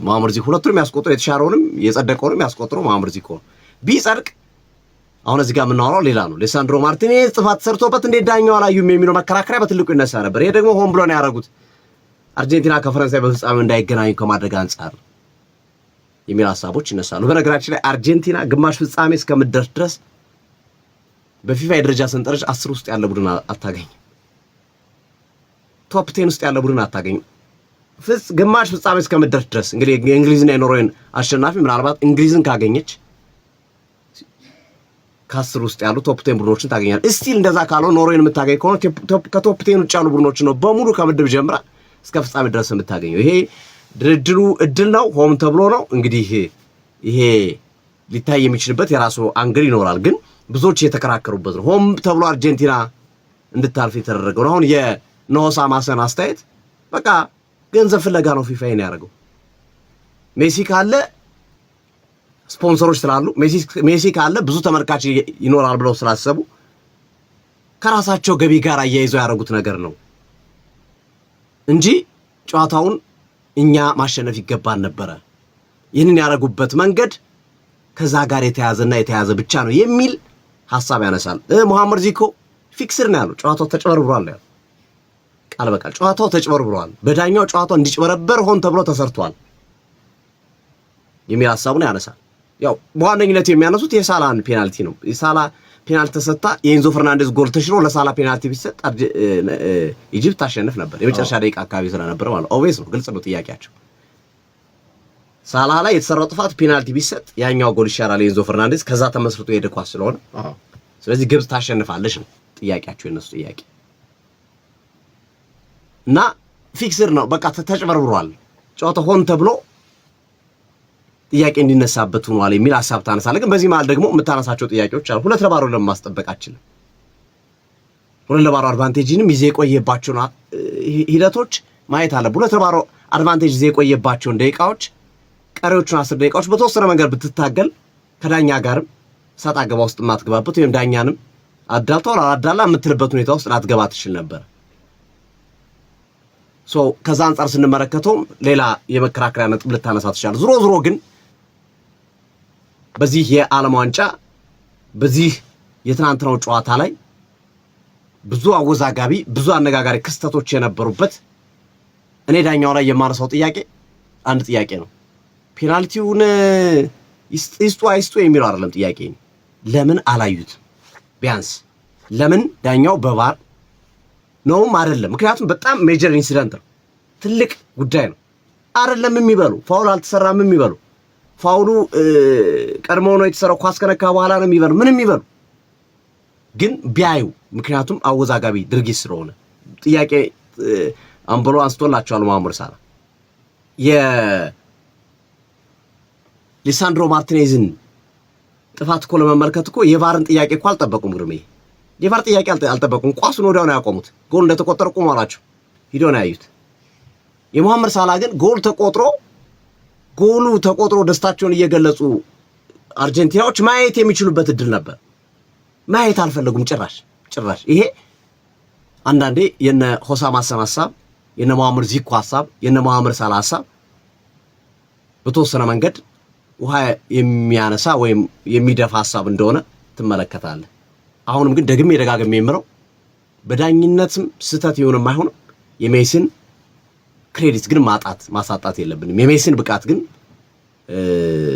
መሐመድ ዚኮ ሁለቱንም ያስቆጥሩ የተሻረውንም የጸደቀውንም ያስቆጥረው መሐመድ ዚኮ ቢጸድቅ አሁን እዚህ ጋር የምናወራው ሌላ ነው። ሌሳንድሮ ማርቲኔዝ ጥፋት ሰርቶበት እንዴት ዳኛው አላዩም የሚለው መከራከሪያ በትልቁ ይነሳ ነበር። ይሄ ደግሞ ሆን ብሎ ነው ያደረጉት አርጀንቲና ከፈረንሳይ በፍጻሜው እንዳይገናኙ ከማድረግ አንጻር የሚል ሀሳቦች ይነሳሉ። በነገራችን ላይ አርጀንቲና ግማሽ ፍጻሜ እስከምትደርስ ድረስ በፊፋ የደረጃ ሰንጠረዥ 10 ውስጥ ያለ ቡድን አታገኝ፣ ቶፕ 10 ውስጥ ያለ ቡድን አታገኝ። ግማሽ ፍጻሜ እስከምትደርስ ድረስ እንግዲህ የእንግሊዝና የኖርዌይን አሸናፊ ምናልባት እንግሊዝን ካገኘች ከ10 ውስጥ ያሉ ቶፕ 10 ቡድኖችን ታገኛለች። እስቲል እንደዛ ካልሆነ ኖርዌይን የምታገኝ ከሆነ ከቶፕ 10 ውጭ ያሉ ቡድኖችን ነው በሙሉ ከምድብ ጀምራ እስከ ፍጻሜ ድረስ የምታገኘው። ይሄ ድርድሩ እድል ነው፣ ሆም ተብሎ ነው እንግዲህ ይሄ ሊታይ የሚችልበት የራሱ አንግል ይኖራል። ግን ብዙዎች የተከራከሩበት ነው ሆም ተብሎ አርጀንቲና እንድታልፍ የተደረገው ነው። አሁን የኖሳ ማሰን አስተያየት በቃ ገንዘብ ፍለጋ ነው ፊፋ ይሄን ያደረገው። ሜሲ ካለ ስፖንሰሮች ስላሉ ሜሲ ካለ ብዙ ተመልካች ይኖራል ብለው ስላሰቡ ከራሳቸው ገቢ ጋር አያይዘው ያደረጉት ነገር ነው እንጂ ጨዋታውን እኛ ማሸነፍ ይገባን ነበረ። ይህንን ያደረጉበት መንገድ ከዛ ጋር የተያዘ ብቻ ነው የሚል ሐሳብ ያነሳል። መሐመድ ዚኮ ፊክስር ነው ያለው ጨዋታው ተጭበርብሯል ያለው ቃል በቃል ጨዋታው ተጭበርብሯል፣ በዳኛው ጨዋታው እንዲጭበረበር ሆን ተብሎ ተሰርቷል የሚል ሐሳቡን ያነሳል። ያው በዋነኝነት የሚያነሱት የሳላን ፔናልቲ ነው። የሳላ ፔናልቲ ተሰጣ የኤንዞ ፈርናንዴዝ ጎል ተሽሮ ለሳላ ፔናልቲ ቢሰጥ ኢጂፕት ታሸንፍ ነበር። የመጨረሻ ደቂቃ አካባቢ ስለነበር ማለት ኦቬስ ነው፣ ግልጽ ነው ጥያቄያቸው። ሳላ ላይ የተሰራው ጥፋት ፔናልቲ ቢሰጥ ያኛው ጎል ይሻራል የኤንዞ ፈርናንዴዝ ከዛ ተመስርቶ የሄደ ኳስ ስለሆነ ስለዚህ ግብጽ ታሸንፋለች ነው ጥያቄያቸው የነሱ ጥያቄ እና ፊክስር ነው በቃ ተጭበርብሯል ጨዋታው ሆን ተብሎ ጥያቄ እንዲነሳበት ሆኗል የሚል ሐሳብ ታነሳለህ። ግን በዚህ መሃል ደግሞ የምታነሳቸው ጥያቄዎች አሉ። 2-0 ለማስጠበቅ አችልም 2-0 አድቫንቴጅንም ይዘህ የቆየባቸውን ሂደቶች ማየት አለብህ። 2-0 አድቫንቴጅ ይዘህ የቆየባቸውን ደቂቃዎች ቀሪዎቹን 10 ደቂቃዎች በተወሰነ መንገድ ብትታገል ከዳኛ ጋርም ሰጣ ገባ ውስጥ ማትገባበት ወይም ዳኛንም አዳልቷል አላዳላ የምትልበት ሁኔታ ውስጥ ላትገባ ትችል ነበር። ከዛ አንጻር ስንመለከተው ሌላ የመከራከሪያ ነጥብ ልታነሳ ትችላለህ። ዞሮ ግን በዚህ የዓለም ዋንጫ በዚህ የትናንትናው ጨዋታ ላይ ብዙ አወዛጋቢ ብዙ አነጋጋሪ ክስተቶች የነበሩበት እኔ ዳኛው ላይ የማነሳው ጥያቄ አንድ ጥያቄ ነው። ፔናልቲውን ይስጡ አይስጡ የሚለው አይደለም ጥያቄ። ለምን አላዩት? ቢያንስ ለምን ዳኛው በቫር ነውም አይደለም። ምክንያቱም በጣም ሜጀር ኢንሲደንት ነው፣ ትልቅ ጉዳይ ነው። አይደለም የሚበሉ ፋውል አልተሰራም የሚበሉ ፋውሉ ቀድሞ ነው የተሰራው ኳስ ከነካ በኋላ ነው የሚበሉ ምንም የሚበሉ ግን ቢያዩ ምክንያቱም አወዛጋቢ ድርጊት ስለሆነ ጥያቄ አምበሎ አንስቶላቸዋል። መሐመድ ሳላ የሊሳንድሮ ማርቲኔዝን ጥፋት እኮ ለመመልከት እኮ የቫርን ጥያቄ እኮ አልጠበቁም። ግርሜ የቫር ጥያቄ አልጠበቁም። ኳሱን ወዲያው ነው ያቆሙት። ጎል እንደተቆጠረ ቆሙ አላቸው፣ ሂዶ ነው ያዩት። የመሐመድ ሳላ ግን ጎሉ ተቆጥሮ ደስታቸውን እየገለጹ አርጀንቲናዎች ማየት የሚችሉበት እድል ነበር። ማየት አልፈለጉም ጭራሽ። ይሄ አንዳንዴ የነ ሆሳም ሐሳብ የነ መሐመድ ዚኮ ሐሳብ የነ መሐመድ ሳላ ሐሳብ በተወሰነ መንገድ ውሃ የሚያነሳ ወይም የሚደፋ ሐሳብ እንደሆነ ትመለከታለህ። አሁንም ግን ደግሜ የምለው በዳኝነትም ስህተት ይሆንም አይሆንም የሜሲን ክሬዲት ግን ማሳጣት የለብንም። የሜሲን ብቃት ግን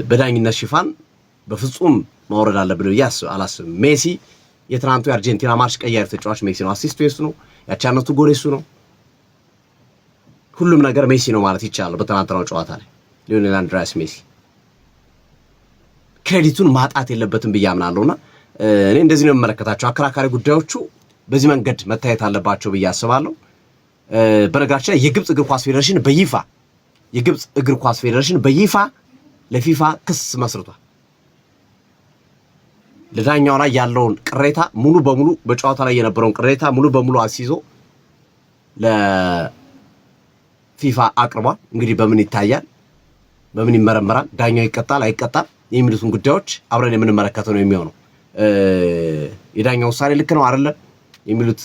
በዳኝነት ሽፋን በፍጹም ማውረድ አለብን ብዬ አላስብም። ሜሲ የትናንቱ የአርጀንቲና ማርሽ ቀያሪ ተጫዋች ሜሲ ነው። አሲስቱ የሱ ነው። ያቻነቱ ጎል የሱ ነው። ሁሉም ነገር ሜሲ ነው ማለት ይቻላል። በትናንትናው ጨዋታ ላይ ሊዮኔል አንድሪያስ ሜሲ ክሬዲቱን ማጣት የለበትም ብዬ አምናለሁና እኔ እንደዚህ ነው የምመለከታቸው። አከራካሪ ጉዳዮቹ በዚህ መንገድ መታየት አለባቸው ብዬ አስባለሁ። በነገራችን ላይ የግብፅ እግር ኳስ ፌዴሬሽን በይፋ ለፊፋ ክስ መስርቷል። ለዳኛው ላይ ያለውን ቅሬታ ሙሉ በሙሉ በጨዋታ ላይ የነበረውን ቅሬታ ሙሉ በሙሉ አስይዞ ለፊፋ አቅርቧል። እንግዲህ በምን ይታያል፣ በምን ይመረመራል፣ ዳኛው ይቀጣል አይቀጣል የሚሉትን ጉዳዮች አብረን የምንመለከተው ነው የሚሆነው። የዳኛው ውሳኔ ልክ ነው አይደለም የሚሉት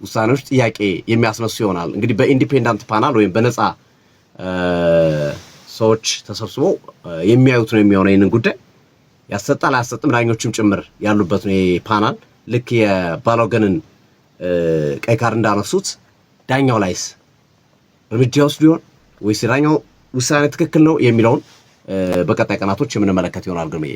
ውሳኔዎች ጥያቄ የሚያስነሱ ይሆናል። እንግዲህ በኢንዲፔንደንት ፓናል ወይም በነፃ ሰዎች ተሰብስበው የሚያዩት ነው የሚሆነው። ይህንን ጉዳይ ያሰጣል አያሰጥም ዳኞችም ጭምር ያሉበት ነው ፓናል። ልክ የባሎገንን ቀይ ካርድ እንዳነሱት ዳኛው ላይስ እርምጃ ወስዱ ይሆን ወይስ ዳኛው ውሳኔ ትክክል ነው የሚለውን በቀጣይ ቀናቶች የምንመለከት ይሆናል። ግርምዬ